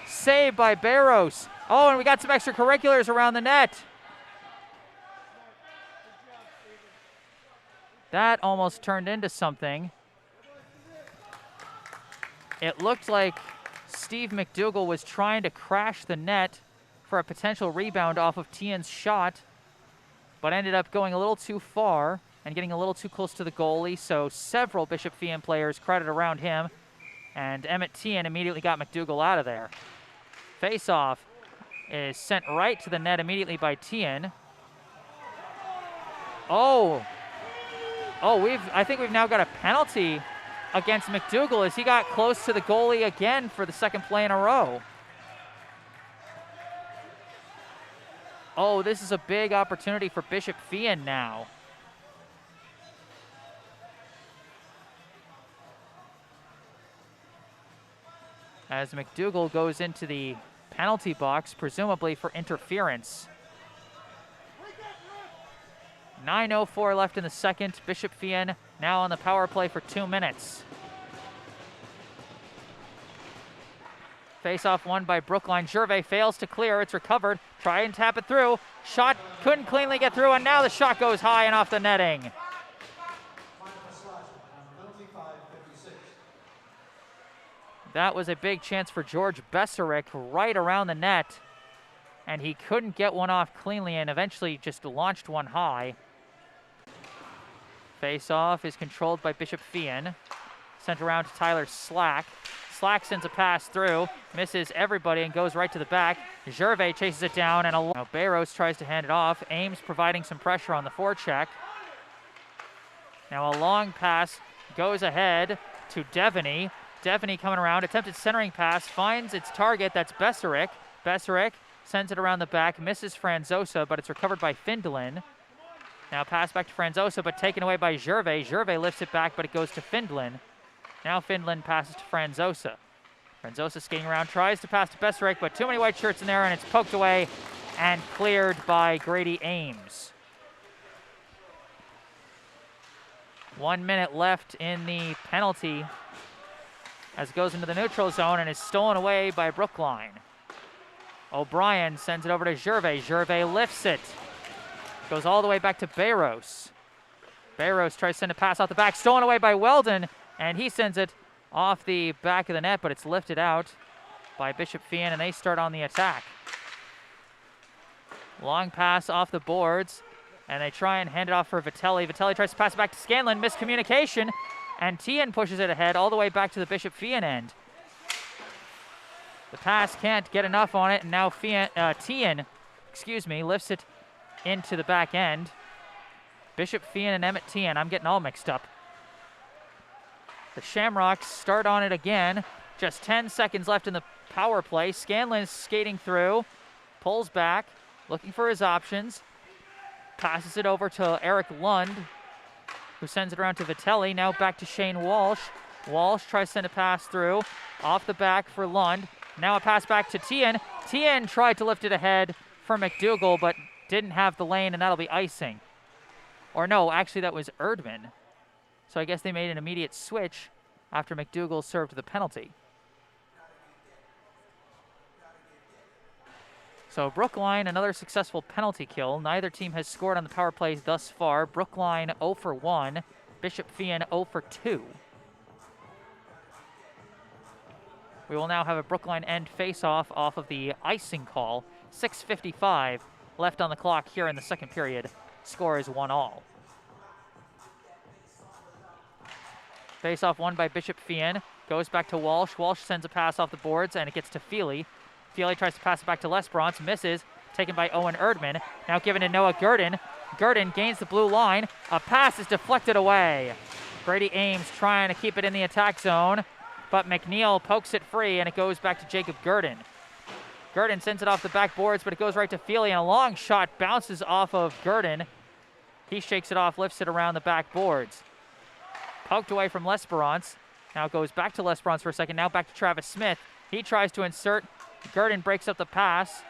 saved by Barros. Oh, and we got some extracurriculars around the net. That almost turned into something. It looked like Steve McDougall was trying to crash the net for a potential rebound off of Tien's shot, but ended up going a little too far and getting a little too close to the goalie, so several Bishop-Feehan players crowded around him, and Emmett Tien immediately got McDougall out of there. Face-off is sent right to the net immediately by Tien. I think we've now got a penalty against McDougall as he got close to the goalie again for the second play in a row. Oh, this is a big opportunity for Bishop-Feehan now. As McDougall goes into the penalty box, presumably for interference. 9:04 left in the second. Bishop-Feehan now on the power play for 2 minutes. Face-off won by Brookline. Gervais fails to clear. It's recovered. Try and tap it through. Shot couldn't cleanly get through, and now the shot goes high and off the netting. That was a big chance for George Beserick right around the net, and he couldn't get one off cleanly and eventually just launched one high. Face-off is controlled by Bishop-Feehan. Sent around to Tyler Slack. Slack sends a pass through, misses everybody and goes right to the back. Gervais chases it down, and now Barros tries to hand it off. Ames providing some pressure on the forecheck. Now a long pass goes ahead to Devaney. Devaney coming around, attempted centering pass, finds its target, that's Beserick. Beserick sends it around the back, misses Franzosa, but it's recovered by Findlin. Now pass back to Franzosa, but taken away by Gervais. Gervais lifts it back, but it goes to Findlin. Now Findlin passes to Franzosa. Franzosa skating around, tries to pass to Beserick, but too many white shirts in there, and it's poked away and cleared by Grady Ames. 1 minute left in the penalty as it goes into the neutral zone and is stolen away by Brookline. O'Brien sends it over to Gervais. Gervais lifts it. Goes all the way back to Barros. Barros tries to send a pass out the back, stolen away by Weldon, and he sends it off the back of the net, but it's lifted out by Bishop Feehan, and they start on the attack. Long pass off the boards, and they try and hand it off for Vitelli. Vitelli tries to pass it back to Scanlon, miscommunication, and Tian pushes it ahead all the way back to the Bishop Feehan end. The pass can't get enough on it, and now Tian, lifts it into the back end. Bishop Feehan and Emmett Tian, I'm getting all mixed up. The Shamrocks start on it again. Just 10 seconds left in the power play. Scanlon's skating through, pulls back, looking for his options. Passes it over to Eric Lund, who sends it around to Vitelli. Now back to Shane Walsh. Walsh tries to send a pass through, off the back for Lund. Now a pass back to Tian. Tian tried to lift it ahead for McDougall, but didn't have the lane, and that'll be icing. Or no, actually that was Erdman. So I guess they made an immediate switch after McDougall served the penalty. So Brookline, another successful penalty kill. Neither team has scored on the power play thus far. Brookline 0 for 1, Bishop Feehan 0 for 2. We will now have a Brookline end face-off off of the icing call. 6:55 left on the clock here in the second period. Score is 1-1. Face-off won by Bishop Feehan. Goes back to Walsh. Walsh sends a pass off the boards, and it gets to Feely. Feely tries to pass it back to Lesbrance. Misses. Taken by Owen Erdman. Now given to Noah Gurdon. Gurdon gains the blue line. A pass is deflected away. Brady Ames trying to keep it in the attack zone, but McNeil pokes it free, and it goes back to Jacob Gurdon. Gurdon sends it off the backboards, but it goes right to Feely, and a long shot bounces off of Gurdon. He shakes it off, lifts it around the backboards. Poked away from Lesperance. Now it goes back to Lesperance for a second. Now back to Travis Smith. He tries to insert. Gurdon breaks up the pass.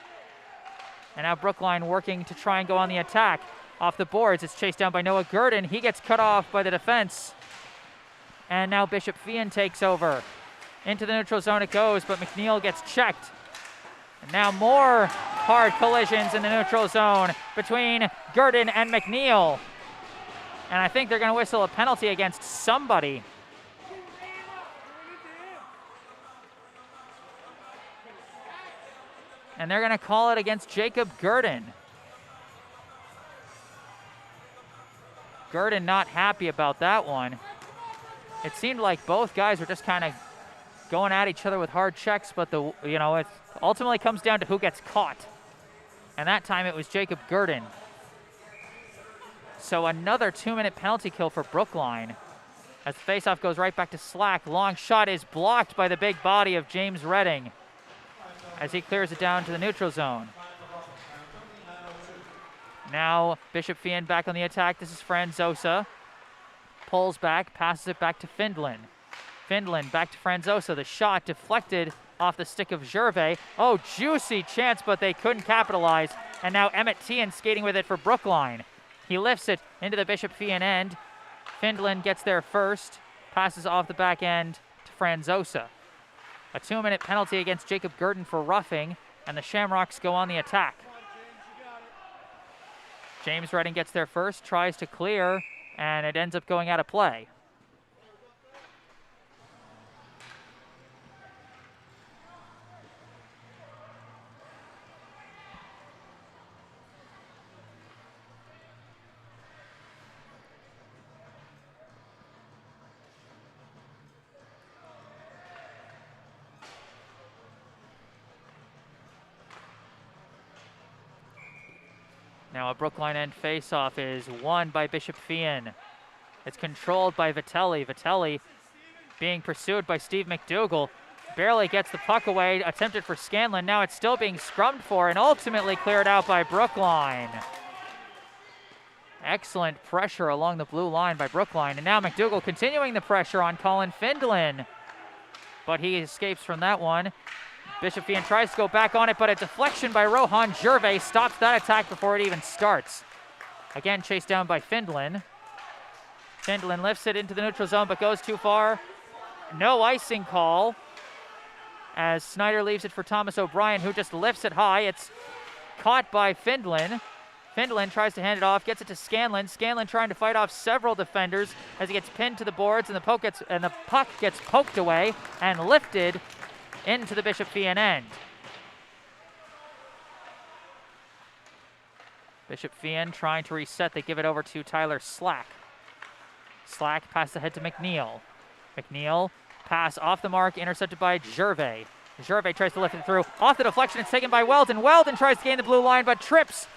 And now Brookline working to try and go on the attack. Off the boards, it's chased down by Noah Gurdon. He gets cut off by the defense. And now Bishop Feehan takes over. Into the neutral zone it goes, but McNeil gets checked. And now more hard collisions in the neutral zone between Gurdon and McNeil. And I think they're going to whistle a penalty against somebody. And they're going to call it against Jacob Gurdon. Gurdon not happy about that one. It seemed like both guys were just kind of going at each other with hard checks, but it ultimately comes down to who gets caught. And that time it was Jacob Gurdon. So another 2-minute penalty kill for Brookline. As the faceoff goes right back to Slack. Long shot is blocked by the big body of James Redding as he clears it down to the neutral zone. Now Bishop Feehan back on the attack. This is Franzosa. Pulls back, passes it back to Findlin. Findlin back to Franzosa. The shot deflected off the stick of Gervais. Oh, juicy chance, but they couldn't capitalize. And now Emmett Tian skating with it for Brookline. He lifts it into the Bishop Feehan end. Findlin gets there first, passes off the back end to Franzosa. A 2-minute penalty against Jacob Gurdon for roughing, and the Shamrocks go on the attack. James Redding gets there first, tries to clear, and it ends up going out of play. Now a Brookline end faceoff is won by Bishop Feehan. It's controlled by Vitelli. Vitelli being pursued by Steve McDougall. Barely gets the puck away, attempted for Scanlon. Now it's still being scrummed for and ultimately cleared out by Brookline. Excellent pressure along the blue line by Brookline. And now McDougall continuing the pressure on Colin Findlin. But he escapes from that one. Bishop Feehan tries to go back on it, but a deflection by Rohan Gervais stops that attack before it even starts. Again, chased down by Findlin. Findlin lifts it into the neutral zone, but goes too far. No icing call, as Snyder leaves it for Thomas O'Brien, who just lifts it high. It's caught by Findlin. Findlin tries to hand it off, gets it to Scanlon. Scanlon trying to fight off several defenders as he gets pinned to the boards, and the puck gets poked away and lifted into the Bishop Feehan end. Bishop Feehan trying to reset. They give it over to Tyler Slack. Slack pass ahead to McNeil. McNeil pass off the mark, intercepted by Gervais. Gervais tries to lift it through. Off the deflection, it's taken by Weldon. Weldon tries to gain the blue line, but trips.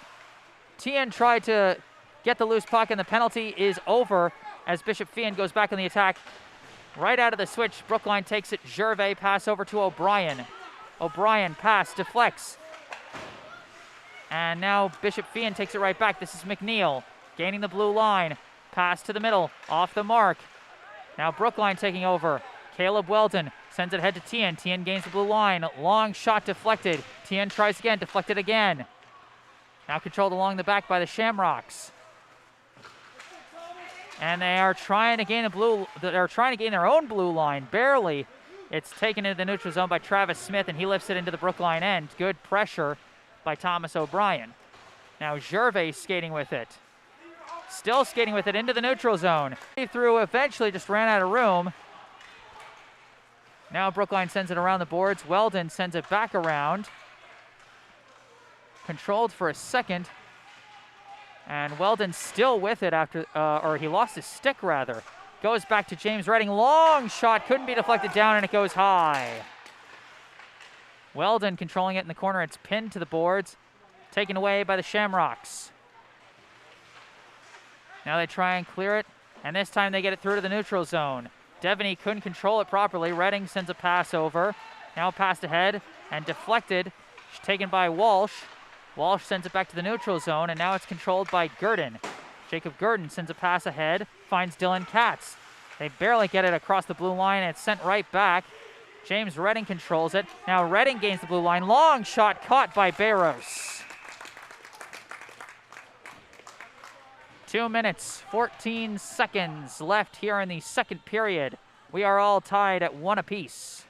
Tien tried to get the loose puck, and the penalty is over as Bishop Feehan goes back on the attack. Right out of the switch, Brookline takes it. Gervais pass over to O'Brien. O'Brien pass, deflects. And now Bishop Feehan takes it right back. This is McNeil gaining the blue line. Pass to the middle, off the mark. Now Brookline taking over. Caleb Weldon sends it ahead to Tien. Tien gains the blue line. Long shot deflected. Tien tries again, deflected again. Now controlled along the back by the Shamrocks. And they are trying to gain their own blue line, barely. It's taken into the neutral zone by Travis Smith, and he lifts it into the Brookline end. Good pressure by Thomas O'Brien. Now Gervais skating with it. Still skating with it into the neutral zone. Through, eventually just ran out of room. Now Brookline sends it around the boards. Weldon sends it back around. Controlled for a second. And Weldon still with it after, or he lost his stick rather. Goes back to James Redding. Long shot, couldn't be deflected down, and it goes high. Weldon controlling it in the corner. It's pinned to the boards. Taken away by the Shamrocks. Now they try and clear it, and this time they get it through to the neutral zone. Devaney couldn't control it properly. Redding sends a pass over. Now passed ahead and deflected. Taken by Walsh. Walsh sends it back to the neutral zone, and now it's controlled by Gurdon. Jacob Gurdon sends a pass ahead, finds Dylan Katz. They barely get it across the blue line, and it's sent right back. James Redding controls it. Now Redding gains the blue line. Long shot caught by Barros. 2 minutes, 14 seconds left here in the second period. We are all tied at 1 apiece.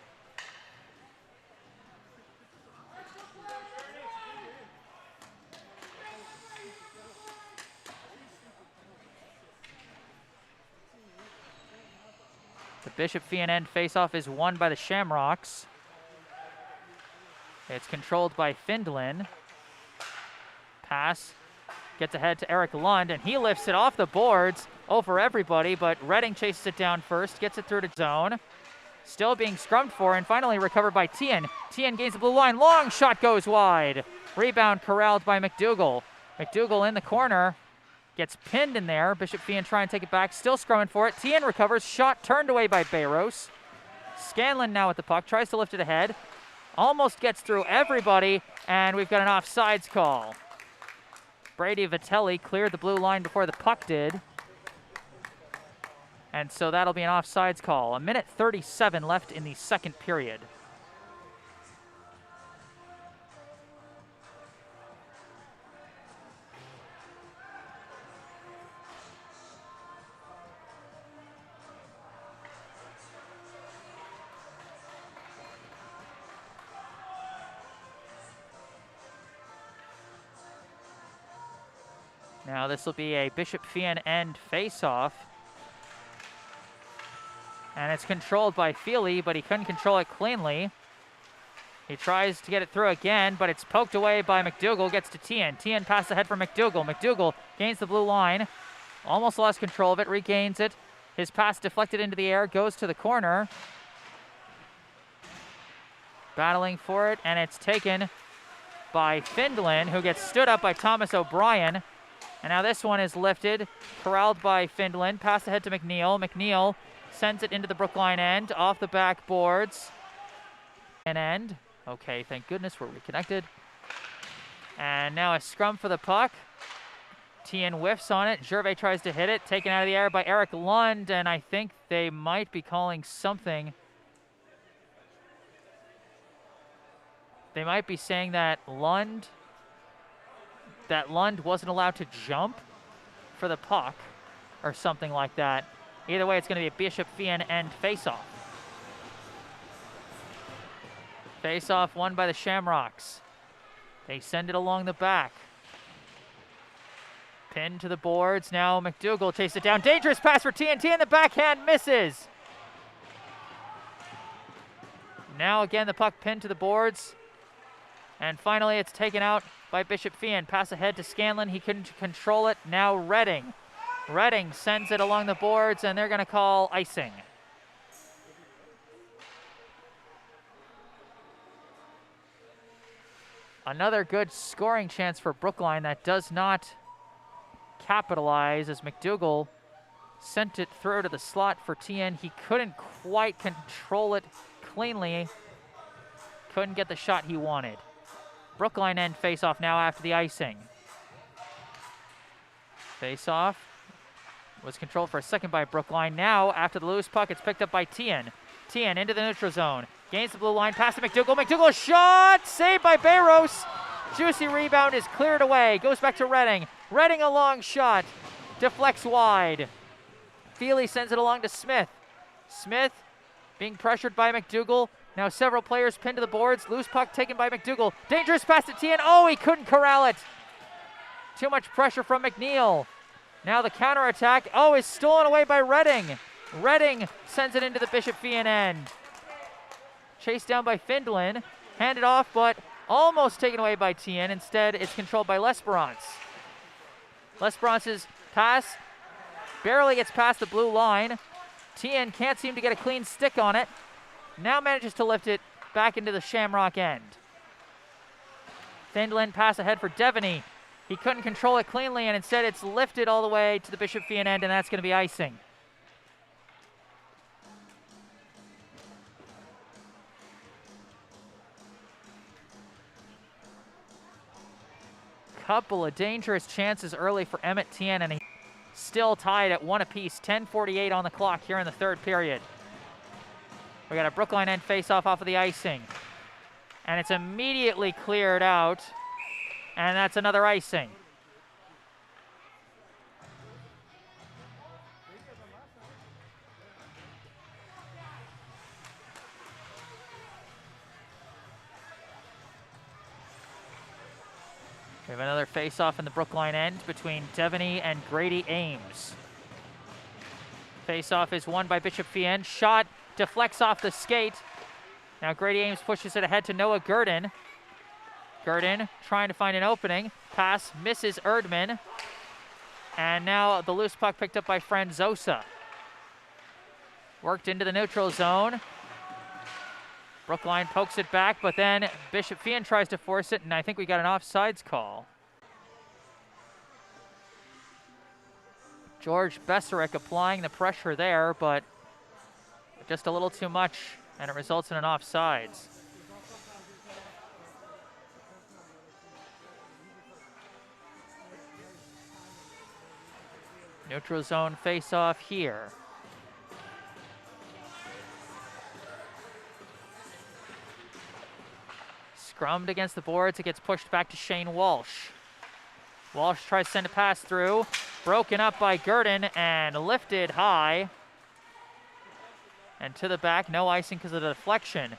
The Bishop Feehan end faceoff is won by the Shamrocks. It's controlled by Findlin. Pass. Gets ahead to Eric Lund, and he lifts it off the boards over everybody, but Redding chases it down first, gets it through to zone. Still being scrummed for, and finally recovered by Tien. Tien gains the blue line. Long shot goes wide. Rebound corralled by McDougall. McDougall in the corner. Gets pinned in there. Bishop Feehan trying to take it back. Still scrumming for it. Tien recovers. Shot turned away by Barros. Scanlon now with the puck. Tries to lift it ahead. Almost gets through everybody, and we've got an offsides call. Brady Vitelli cleared the blue line before the puck did. And so that'll be an offsides call. 1:37 left in the second period. Now this will be a Bishop Feehan end face-off. And it's controlled by Feely, but he couldn't control it cleanly. He tries to get it through again, but it's poked away by McDougall, gets to Tien. Tien passes ahead for McDougall. McDougall gains the blue line. Almost lost control of it, regains it. His pass deflected into the air, goes to the corner. Battling for it, and it's taken by Findlin, who gets stood up by Thomas O'Brien. And now this one is lifted, corralled by Findlin. Pass ahead to McNeil. McNeil sends it into the Brookline end, off the backboards. An end. Okay, thank goodness we're reconnected. And now a scrum for the puck. Tien whiffs on it. Gervais tries to hit it. Taken out of the air by Eric Lund, and I think they might be calling something. They might be saying that Lund wasn't allowed to jump for the puck or something like that. Either way, it's going to be a Bishop Feehan end faceoff. Faceoff won by the Shamrocks. They send it along the back. Pinned to the boards. Now McDougall chases it down. Dangerous pass for TNT, and the backhand misses. Now again the puck pinned to the boards. And finally it's taken out by Bishop Feehan. Pass ahead to Scanlon. He couldn't control it. Now Redding. Redding sends it along the boards, and they're going to call icing. Another good scoring chance for Brookline that does not capitalize as McDougall sent it through to the slot for TN. He couldn't quite control it cleanly. Couldn't get the shot he wanted. Brookline end face-off now after the icing. Face-off was controlled for a second by Brookline. Now, after the loose puck, it's picked up by TN. TN into the neutral zone. Gains the blue line, pass to McDougall. McDougall shot! Saved by Barros. Juicy rebound is cleared away. Goes back to Redding. Redding a long shot. Deflects wide. Feely sends it along to Smith. Smith being pressured by McDougall. Now several players pinned to the boards. Loose puck taken by McDougall. Dangerous pass to TN. Oh, he couldn't corral it. Too much pressure from McNeil. Now the counterattack. Oh, is stolen away by Redding. Redding sends it into the Bishop Feehan end. Chased down by Findlin. Handed off, but almost taken away by TN. Instead, it's controlled by L'Esperance. L'Esperance's pass barely gets past the blue line. TN can't seem to get a clean stick on it. Now manages to lift it back into the Shamrock end. Findlin pass ahead for Devaney. He couldn't control it cleanly, and instead it's lifted all the way to the Bishop Feehan end, and that's going to be icing. Couple of dangerous chances early for Emmett TN, and he still tied at 1 apiece. 10:48 on the clock here in the third period. We got a Brookline end face-off off of the icing. And it's immediately cleared out, and that's another icing. We have another face-off in the Brookline end between Devaney and Grady Ames. Face-off is won by Bishop Feehan. Shot deflects off the skate. Now Grady Ames pushes it ahead to Noah Gurdon. Gurdon trying to find an opening. Pass misses Erdman. And now the loose puck picked up by Franzosa. Worked into the neutral zone. Brookline pokes it back, but then Bishop Feehan tries to force it, and I think we got an offsides call. George Beserick applying the pressure there, but just a little too much, and it results in an offsides. Neutral zone face-off here. Scrummed against the boards, it gets pushed back to Shane Walsh. Walsh tries to send a pass through, broken up by Gurdon and lifted high. And to the back, no icing because of the deflection.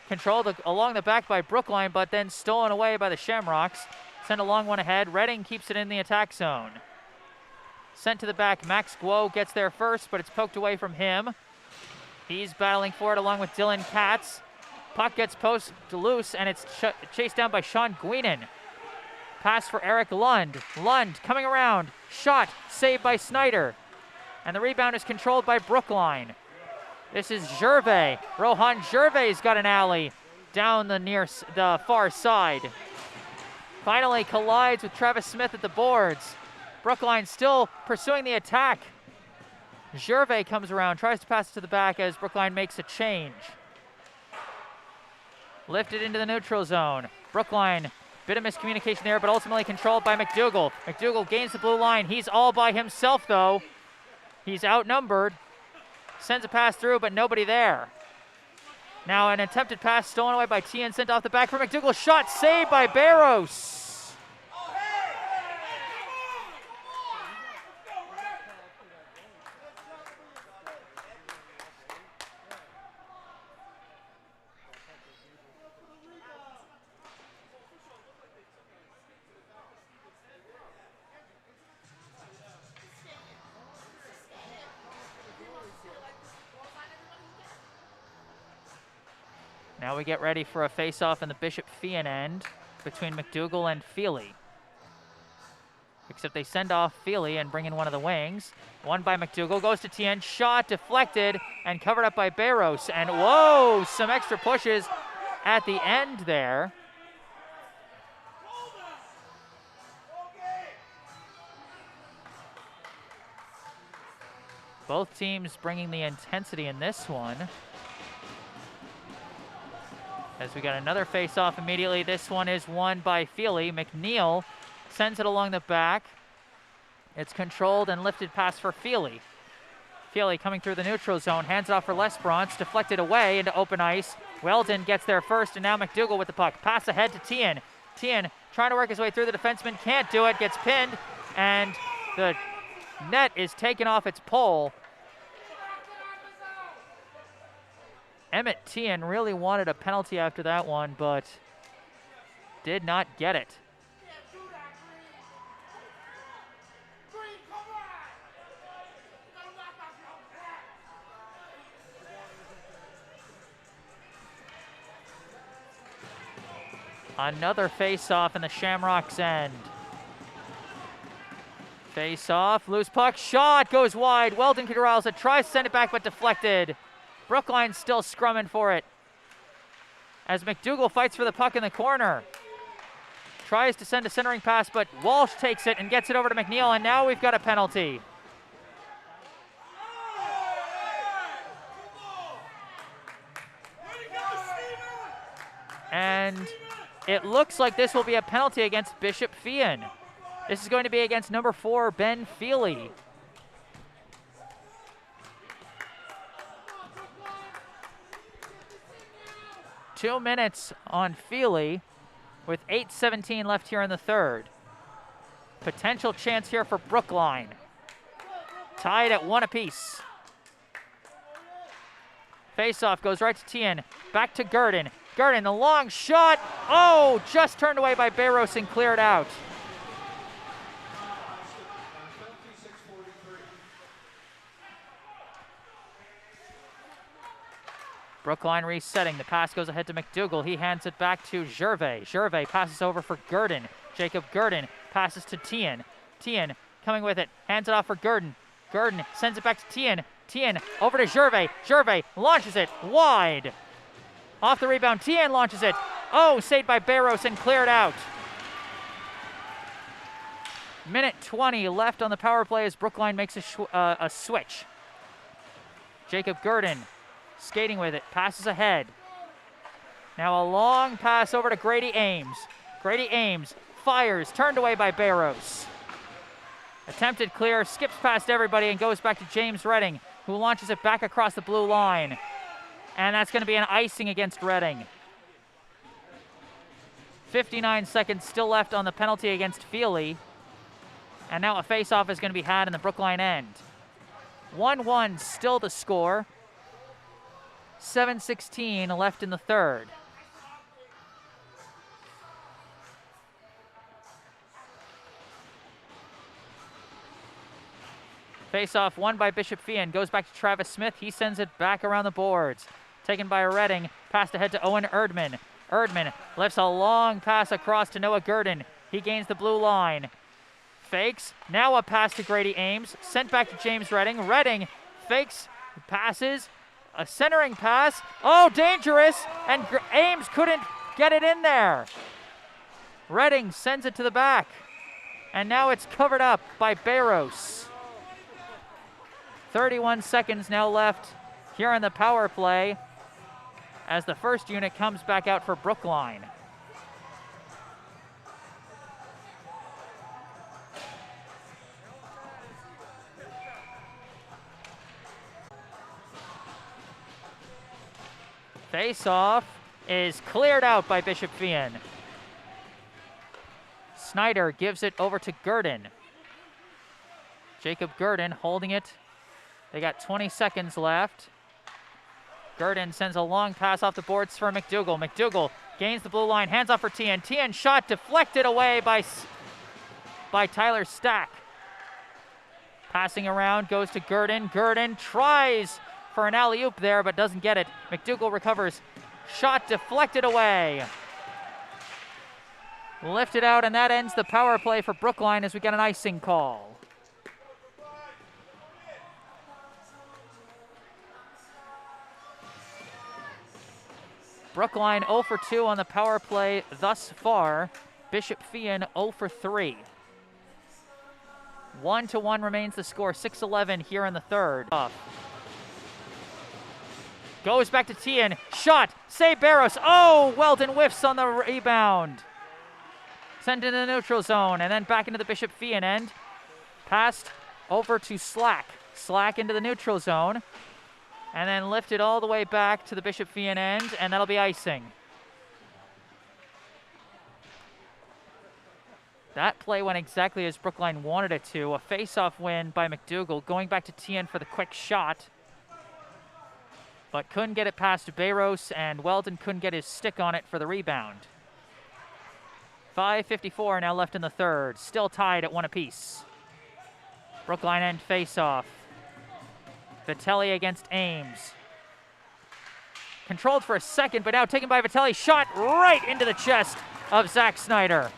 Controlled along the back by Brookline, but then stolen away by the Shamrocks. Sent a long one ahead, Redding keeps it in the attack zone. Sent to the back, Max Guo gets there first, but it's poked away from him. He's battling for it along with Dylan Katz. Puck gets posted loose, and it's chased down by Sean Guinan. Pass for Eric Lund. Lund coming around. Shot saved by Snyder. And the rebound is controlled by Brookline. This is Gervais. Rohan Gervais got an alley down the far side. Finally collides with Travis Smith at the boards. Brookline still pursuing the attack. Gervais comes around, tries to pass it to the back as Brookline makes a change. Lifted into the neutral zone. Brookline, bit of miscommunication there, but ultimately controlled by McDougall. McDougall gains the blue line. He's all by himself, though. He's outnumbered. Sends a pass through, but nobody there. Now an attempted pass stolen away by TN, sent off the back for McDougall. Shot saved by Barros. Now we get ready for a face-off in the Bishop-Feehan end between McDougal and Feely. Except they send off Feely and bring in one of the wings. One by McDougal, goes to Tien, shot deflected and covered up by Barros. And whoa, some extra pushes at the end there. Both teams bringing the intensity in this one. As we got another face-off immediately. This one is won by Feely. McNeil sends it along the back. It's controlled and lifted pass for Feely. Feely coming through the neutral zone, hands it off for Lesbrance, deflected away into open ice. Weldon gets there first, and now McDougal with the puck. Pass ahead to Tien. Tien trying to work his way through the defenseman, can't do it, gets pinned, and the net is taken off its pole. Emmett Tien really wanted a penalty after that one, but did not get it. Another face-off in the Shamrocks' end. Face-off, loose puck, shot, goes wide. Weldon corrals it, tries to send it back, but deflected. Brookline still scrumming for it. As McDougal fights for the puck in the corner. Tries to send a centering pass, but Walsh takes it and gets it over to McNeil, and now we've got a penalty. And it looks like this will be a penalty against Bishop-Feehan. This is going to be against number 4, Ben Feely. Two minutes on Feely with 8:17 left here in the third. Potential chance here for Brookline. Tied at 1 apiece. Face-off goes right to Tien. Back to Gurdon. Gurdon, the long shot. Oh, just turned away by Barros and cleared out. Brookline resetting. The pass goes ahead to McDougal. He hands it back to Gervais. Gervais passes over for Gurdon. Jacob Gurdon passes to Tien. Tien coming with it. Hands it off for Gurdon. Gurdon sends it back to Tien. Tien over to Gervais. Gervais launches it wide. Off the rebound, Tien launches it. Oh, saved by Barros and cleared out. Minute 20 left on the power play as Brookline makes a switch. Jacob Gurdon skating with it, passes ahead. Now a long pass over to Grady Ames. Grady Ames fires, turned away by Barros. Attempted clear, skips past everybody and goes back to James Redding, who launches it back across the blue line. And that's going to be an icing against Redding. 59 seconds still left on the penalty against Feely. And now a face-off is going to be had in the Brookline end. 1-1 still the score. 7:16 left in the third. Face-off won by Bishop-Feehan. Goes back to Travis Smith. He sends it back around the boards. Taken by Redding. Passed ahead to Owen Erdman. Erdman lifts a long pass across to Noah Gurdon. He gains the blue line. Fakes. Now a pass to Grady Ames. Sent back to James Redding. Redding fakes, passes. A centering pass. Oh, dangerous. And Ames couldn't get it in there. Redding sends it to the back. And now it's covered up by Barros. 31 seconds now left here on the power play as the first unit comes back out for Brookline. Face-off is cleared out by Bishop-Feehan. Snyder gives it over to Gurdon. Jacob Gurdon holding it. They got 20 seconds left. Gurdon sends a long pass off the boards for McDougal. McDougal gains the blue line, hands off for Tien. Tien shot deflected away by Tyler Stack. Passing around, goes to Gurdon. Gurdon tries for an alley-oop there, but doesn't get it. McDougal recovers, Shot deflected away. Lifted out, and that ends the power play for Brookline as we get an icing call. Brookline 0 for 2 on the power play thus far. Bishop Feehan 0 for 3. 1-1 remains the score, 6-11 here in the third. Goes back to Tian, shot, save Barros. Oh, Weldon whiffs on the rebound. Sent into the neutral zone, and then back into the Bishop Feehan end. Passed over to Slack. Slack into the neutral zone, and then lifted all the way back to the Bishop Feehan end, and that'll be icing. That play went exactly as Brookline wanted it to. A face-off win by McDougall, going back to Tian for the quick shot, but couldn't get it past Barros, and Weldon couldn't get his stick on it for the rebound. 5:54 now left in the third, still tied at 1 apiece. Brookline end face-off. Vitelli against Ames. Controlled for a second, but now taken by Vitelli. Shot right into the chest of Zach Snyder.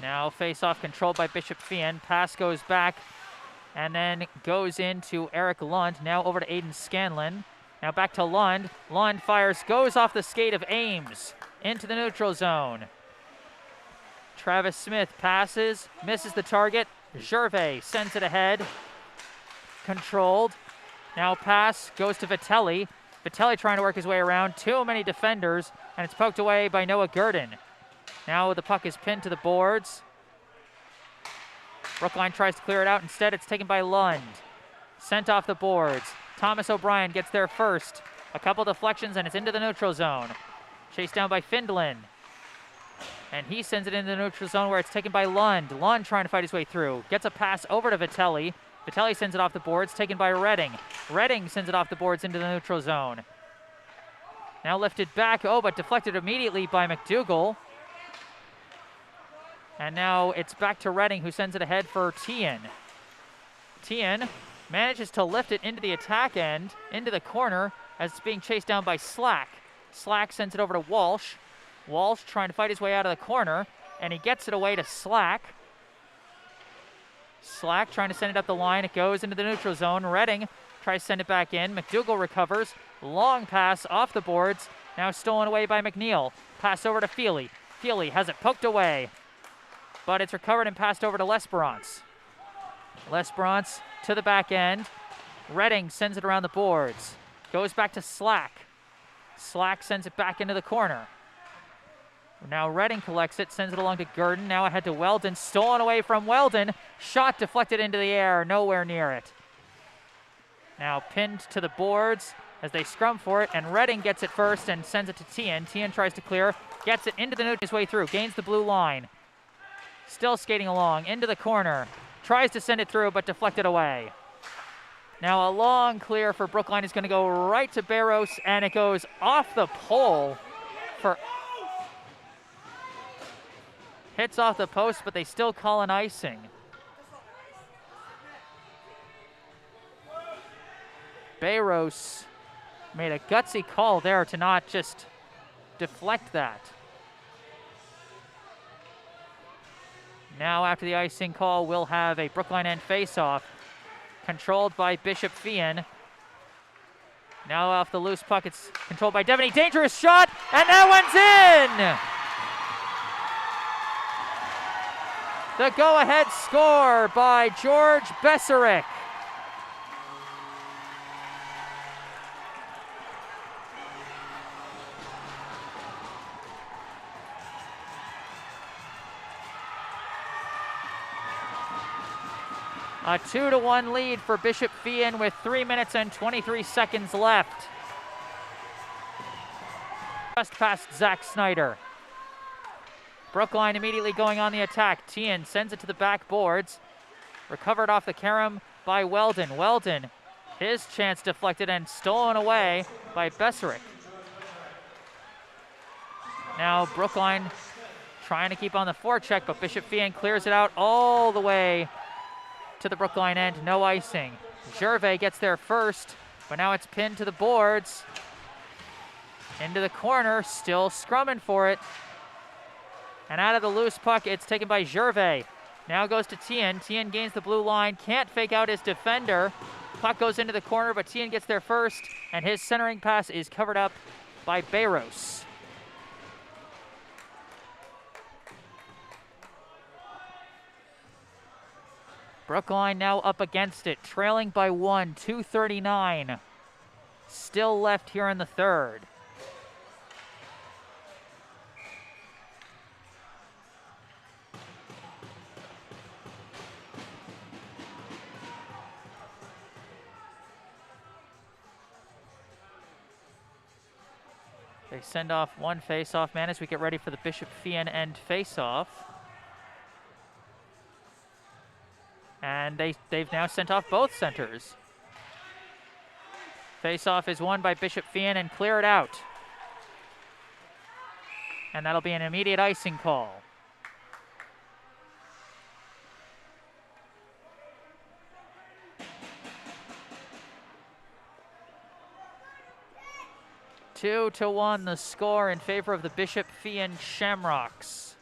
Now face-off controlled by Bishop Feehan. Pass goes back and then goes into Eric Lund. Now over to Aiden Scanlon. Now back to Lund. Lund fires, goes off the skate of Ames into the neutral zone. Travis Smith passes, misses the target. Gervais sends it ahead. Controlled. Now pass goes to Vitelli. Vitelli trying to work his way around. Too many defenders, and it's poked away by Noah Gurdon. Now the puck is pinned to the boards. Brookline tries to clear it out. Instead, it's taken by Lund. Sent off the boards. Thomas O'Brien gets there first. A couple deflections, and it's into the neutral zone. Chased down by Findlin. And he sends it into the neutral zone where it's taken by Lund. Lund trying to fight his way through. Gets a pass over to Vitelli. Vitelli sends it off the boards, taken by Redding. Redding sends it off the boards into the neutral zone. Now lifted back, but deflected immediately by McDougall. And now it's back to Redding, who sends it ahead for Tian. Tian manages to lift it into the attack end, into the corner, as it's being chased down by Slack. Slack sends it over to Walsh. Walsh trying to fight his way out of the corner, and he gets it away to Slack. Slack trying to send it up the line. It goes into the neutral zone. Redding tries to send it back in. McDougall recovers. Long pass off the boards. Now stolen away by McNeil. Pass over to Feely. Feely has it poked away, but it's recovered and passed over to Lesperance. Lesperance to the back end. Redding sends it around the boards. Goes back to Slack. Slack sends it back into the corner. Now Redding collects it, sends it along to Gurdon. Now ahead to Weldon. Stolen away from Weldon. Shot deflected into the air, nowhere near it. Now pinned to the boards as they scrum for it, and Redding gets it first and sends it to Tian. Tian tries to clear, gets it into the neutral his way through, gains the blue line. Still skating along, into the corner. Tries to send it through, but deflected away. Now a long clear for Brookline is going to go right to Barros, and it goes off the pole for... Hits off the post, but they still call an icing. Barros made a gutsy call there to not just deflect that. Now after the icing call, we'll have a Brookline end face-off, controlled by Bishop Feehan. Now off the loose puck, it's controlled by Devaney. Dangerous shot, and that one's in! The go-ahead score by George Beserick. A 2-1 lead for Bishop Feehan with 3 minutes and 23 seconds left. Just past Zach Snyder. Brookline immediately going on the attack. Tian sends it to the back boards. Recovered off the carom by Weldon. Weldon, his chance deflected and stolen away by Beserick. Now Brookline trying to keep on the forecheck, but Bishop Feehan clears it out all the way to the Brookline end. No icing. Gervais gets there first, but now it's pinned to the boards. Into the corner, still scrumming for it. And out of the loose puck, it's taken by Gervais. Now goes to Tien. Tien gains the blue line, can't fake out his defender. Puck goes into the corner, but Tien gets there first, and his centering pass is covered up by Bayros. Brookline now up against it, trailing by 1, 2:39. Still left here in the third. They send off one face-off man as we get ready for the Bishop Feehan end face-off. And they've now sent off both centers. Face-off is won by Bishop Feehan and cleared out. And that'll be an immediate icing call. Two to 1 the score in favor of the Bishop Feehan Shamrocks.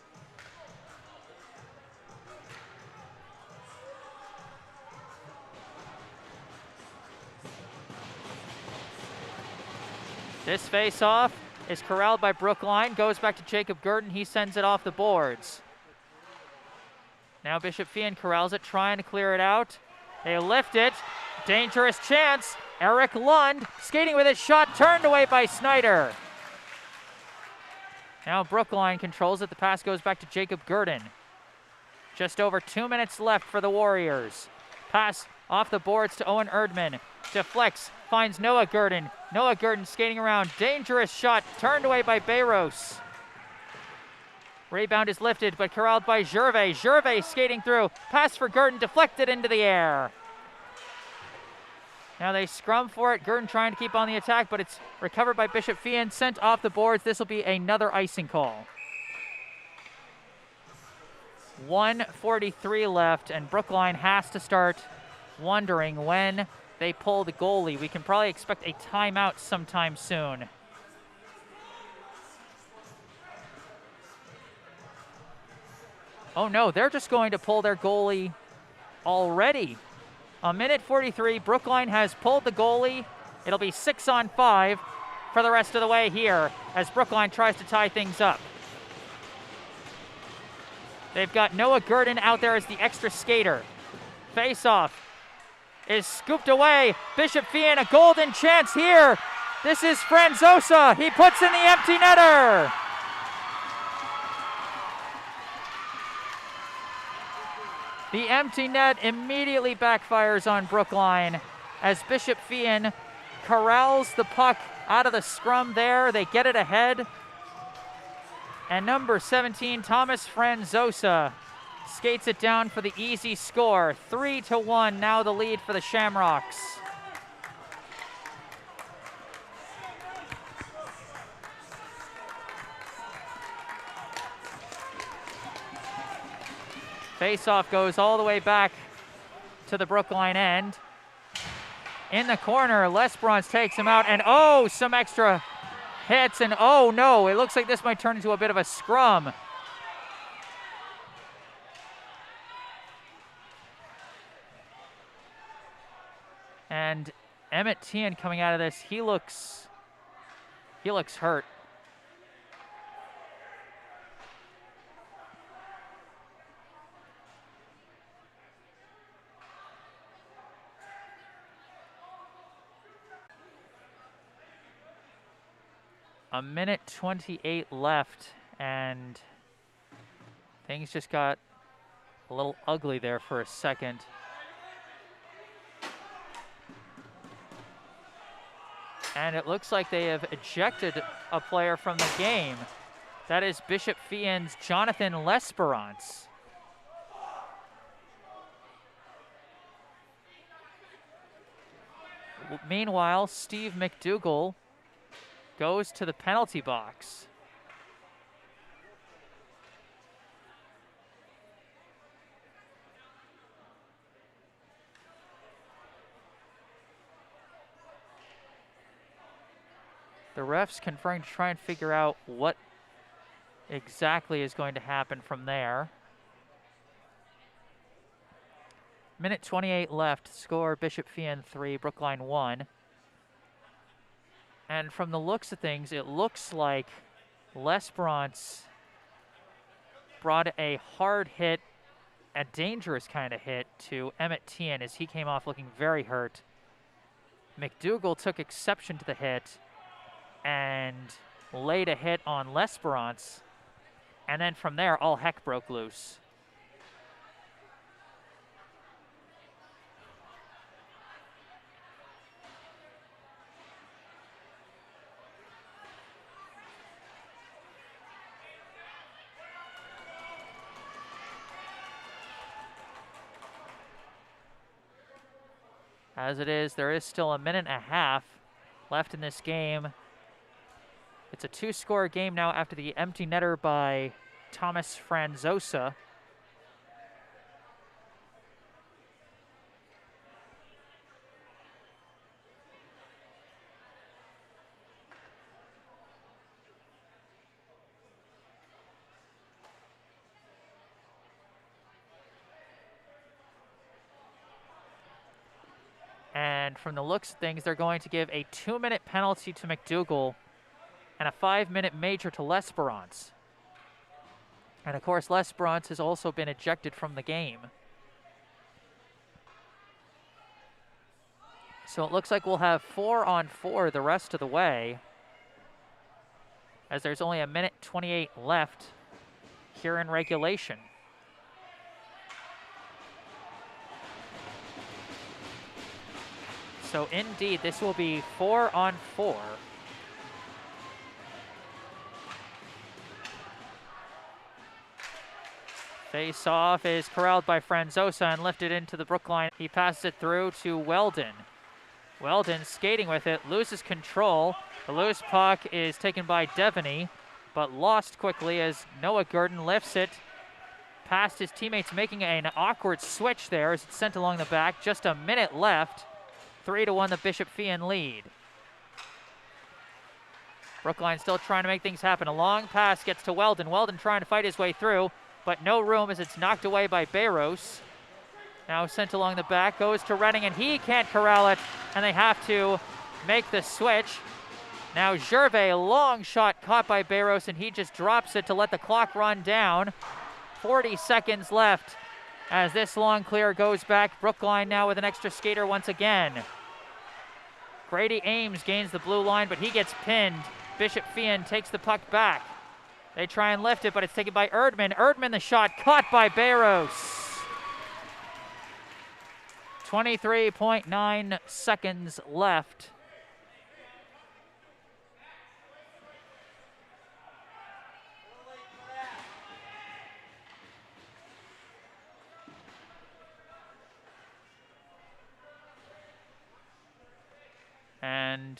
This face-off is corralled by Brookline, goes back to Jacob Gurdon, he sends it off the boards. Now Bishop Feehan corrals it, trying to clear it out. They lift it, dangerous chance. Eric Lund skating with his shot, turned away by Snyder. Now Brookline controls it, the pass goes back to Jacob Gurdon. Just over 2 minutes left for the Warriors. Pass off the boards to Owen Erdman. Deflects, finds Noah Gurdon. Noah Gurdon skating around, dangerous shot, turned away by Bayros. Rebound is lifted, but corralled by Gervais. Gervais skating through, pass for Gurdon, deflected into the air. Now they scrum for it. Gurdon trying to keep on the attack, but it's recovered by Bishop Feehan, sent off the boards. This will be another icing call. 1:43 left, and Brookline has to start wondering when they pull the goalie. We can probably expect a timeout sometime soon. Oh no, they're just going to pull their goalie already. A minute 43, Brookline has pulled the goalie. It'll be 6-on-5 for the rest of the way here as Brookline tries to tie things up. They've got Noah Gurdon out there as the extra skater. Face-off is scooped away. Bishop Feehan, a golden chance here. This is Franzosa. He puts in the empty netter. The empty net immediately backfires on Brookline as Bishop Feehan corrals the puck out of the scrum there. They get it ahead. And number 17, Thomas Franzosa, skates it down for the easy score. 3-1 now the lead for the Shamrocks. Face-off goes all the way back to the Brookline end. In the corner, Lesbrance takes him out, and oh, some extra hits, and oh no, it looks like this might turn into a bit of a scrum. And Emmett Tien coming out of this, he looks hurt. A minute 28 left, and things just got a little ugly there for a second. And it looks like they have ejected a player from the game. That is Bishop Feehan's Jonathan Lesperance. Meanwhile, Steve McDougall goes to the penalty box. The refs conferring to try and figure out what exactly is going to happen from there. Minute 28 left. Score Bishop Feehan 3, Brookline 1. And from the looks of things, it looks like L'Esperance brought a hard hit, a dangerous kind of hit to Emmett Tien as he came off looking very hurt. McDougal took exception to the hit and laid a hit on L'Esperance. And then from there, all heck broke loose. As it is, there is still a minute and a half left in this game. It's a two-score game now after the empty netter by Thomas Franzosa. And from the looks of things, they're going to give a 2-minute penalty to McDougal and a 5-minute major to L'Esperance. And of course, L'Esperance has also been ejected from the game. So it looks like we'll have 4-on-4 the rest of the way, as there's only a minute 28 left here in regulation. So indeed, this will be 4-on-4. Face-off is corralled by Franzosa and lifted into the Brookline. He passes it through to Weldon. Weldon skating with it, loses control. The loose puck is taken by Devaney, but lost quickly as Noah Gurdon lifts it past his teammates, making an awkward switch there as it's sent along the back. Just a minute left. 3-1 the Bishop Feehan lead. Brookline still trying to make things happen. A long pass gets to Weldon. Weldon trying to fight his way through, but no room as it's knocked away by Bayros. Now sent along the back, goes to Redding, and he can't corral it, and they have to make the switch. Now Gervais, long shot caught by Bayros, and he just drops it to let the clock run down. 40 seconds left as this long clear goes back. Brookline now with an extra skater once again. Grady Ames gains the blue line, but he gets pinned. Bishop Feehan takes the puck back. They try and lift it, but it's taken by Erdman. Erdman, the shot, caught by Bayros. 23.9 seconds left. And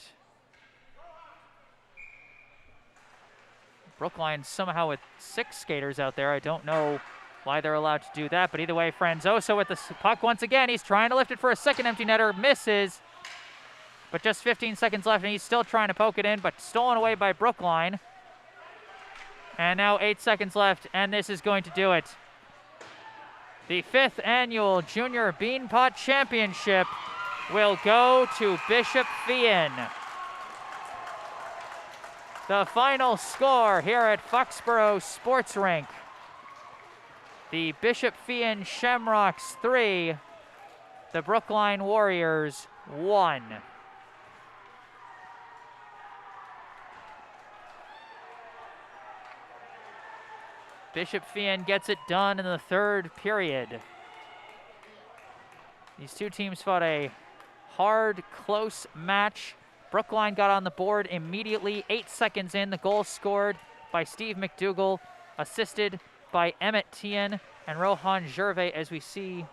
Brookline somehow with 6 skaters out there. I don't know why they're allowed to do that, but either way, Franzosa with the puck once again. He's trying to lift it for a second empty netter, misses, but just 15 seconds left, and he's still trying to poke it in, but stolen away by Brookline. And now 8 seconds left, and this is going to do it. The 5th annual Junior Beanpot Championship will go to Bishop Feehan. The final score here at Foxboro Sports Rink. The Bishop Feehan Shamrocks 3, the Brookline Warriors 1. Bishop Feehan gets it done in the 3rd period. These two teams fought a hard, close match. Brookline got on the board immediately. 8 seconds in, the goal scored by Steve McDougal, assisted by Emmett Tien and Rohan Gervais, as we see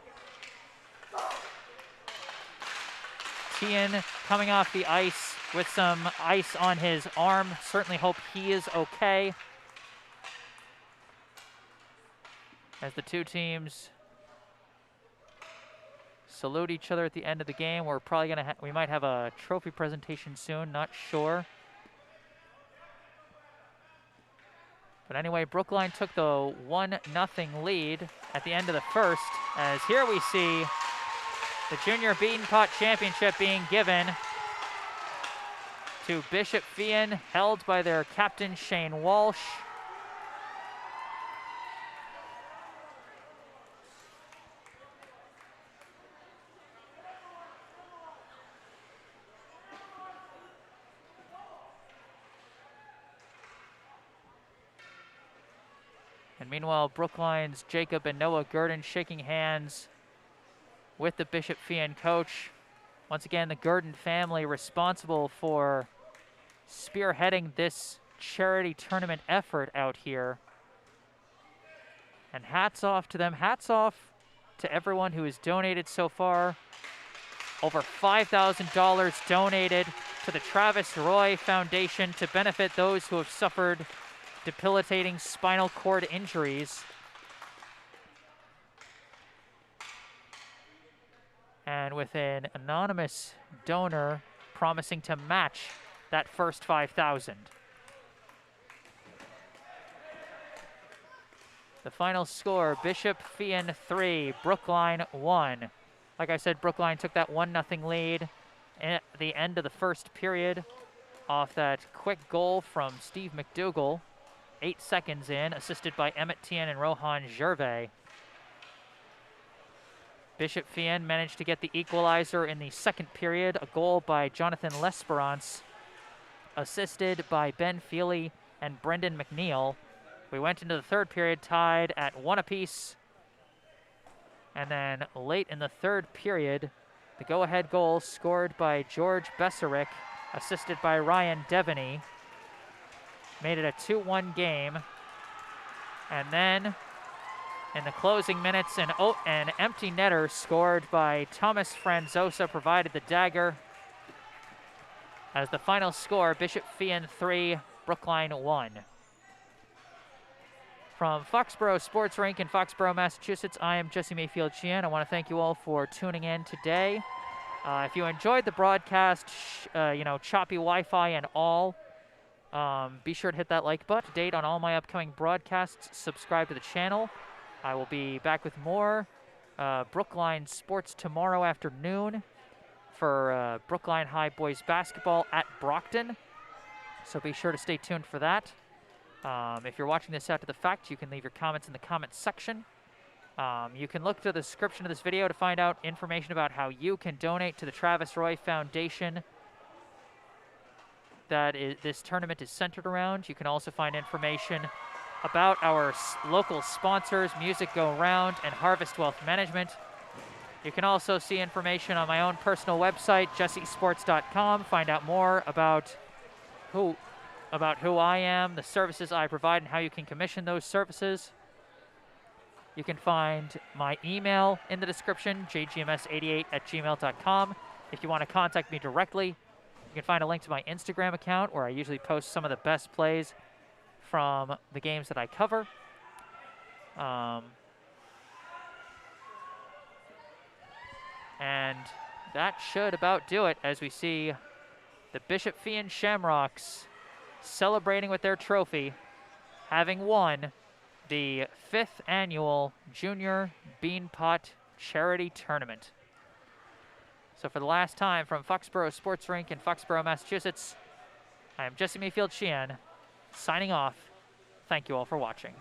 Tien coming off the ice with some ice on his arm. Certainly hope he is okay. As the two teams salute each other at the end of the game. We're probably gonna we might have a trophy presentation soon, not sure. But anyway, Brookline took the 1-0 lead at the end of the first, as here we see the Junior Beanpot Championship being given to Bishop Feehan, held by their captain, Shane Walsh. And meanwhile, Brookline's Jacob and Noah Gurdon shaking hands with the Bishop Feehan coach. Once again, the Gurdon family responsible for spearheading this charity tournament effort out here. And hats off to them. Hats off to everyone who has donated so far. Over $5,000 donated to the Travis Roy Foundation to benefit those who have suffered debilitating spinal cord injuries. And with an anonymous donor promising to match that first $5,000. The final score, Bishop Feehan 3, Brookline 1. Like I said, Brookline took that 1-0 lead at the end of the first period off that quick goal from Steve McDougall, 8 seconds in, assisted by Emmett Tien and Rohan Gervais. Bishop Feehan managed to get the equalizer in the second period, a goal by Jonathan L'Esperance, assisted by Ben Feely and Brendan McNeil. We went into the third period tied at 1 apiece. And then late in the third period, the go-ahead goal scored by George Besserick, assisted by Ryan Devaney, made it a 2-1 game. And then in the closing minutes, an empty netter scored by Thomas Franzosa provided the dagger. As the final score, Bishop Feehan 3, Brookline 1. From Foxboro Sports Rink in Foxboro, Massachusetts, I am Jesse Mayfield-Sheehan. I want to thank you all for tuning in today. If you enjoyed the broadcast, choppy Wi-Fi and all, be sure to hit that like button. To date on all my upcoming broadcasts, subscribe to the channel. I will be back with more Brookline sports tomorrow afternoon for Brookline High boys basketball at Brockton. So be sure to stay tuned for that. If you're watching this after the fact, you can leave your comments in the comments section. You can look to the description of this video to find out information about how you can donate to the Travis Roy Foundation that this tournament is centered around. You can also find information about our local sponsors, Music Go Round and Harvest Wealth Management. You can also see information on my own personal website, jessesports.com. Find out more about who I am, the services I provide, and how you can commission those services. You can find my email in the description, jgms88@gmail.com. If you want to contact me directly, you can find a link to my Instagram account where I usually post some of the best plays from the games that I cover. And that should about do it as we see the Bishop Feehan Shamrocks celebrating with their trophy, having won the 5th annual Junior Beanpot Charity Tournament. So for the last time from Foxboro Sports Rink in Foxboro, Massachusetts, I am Jesse Mayfield-Sheehan, signing off. Thank you all for watching.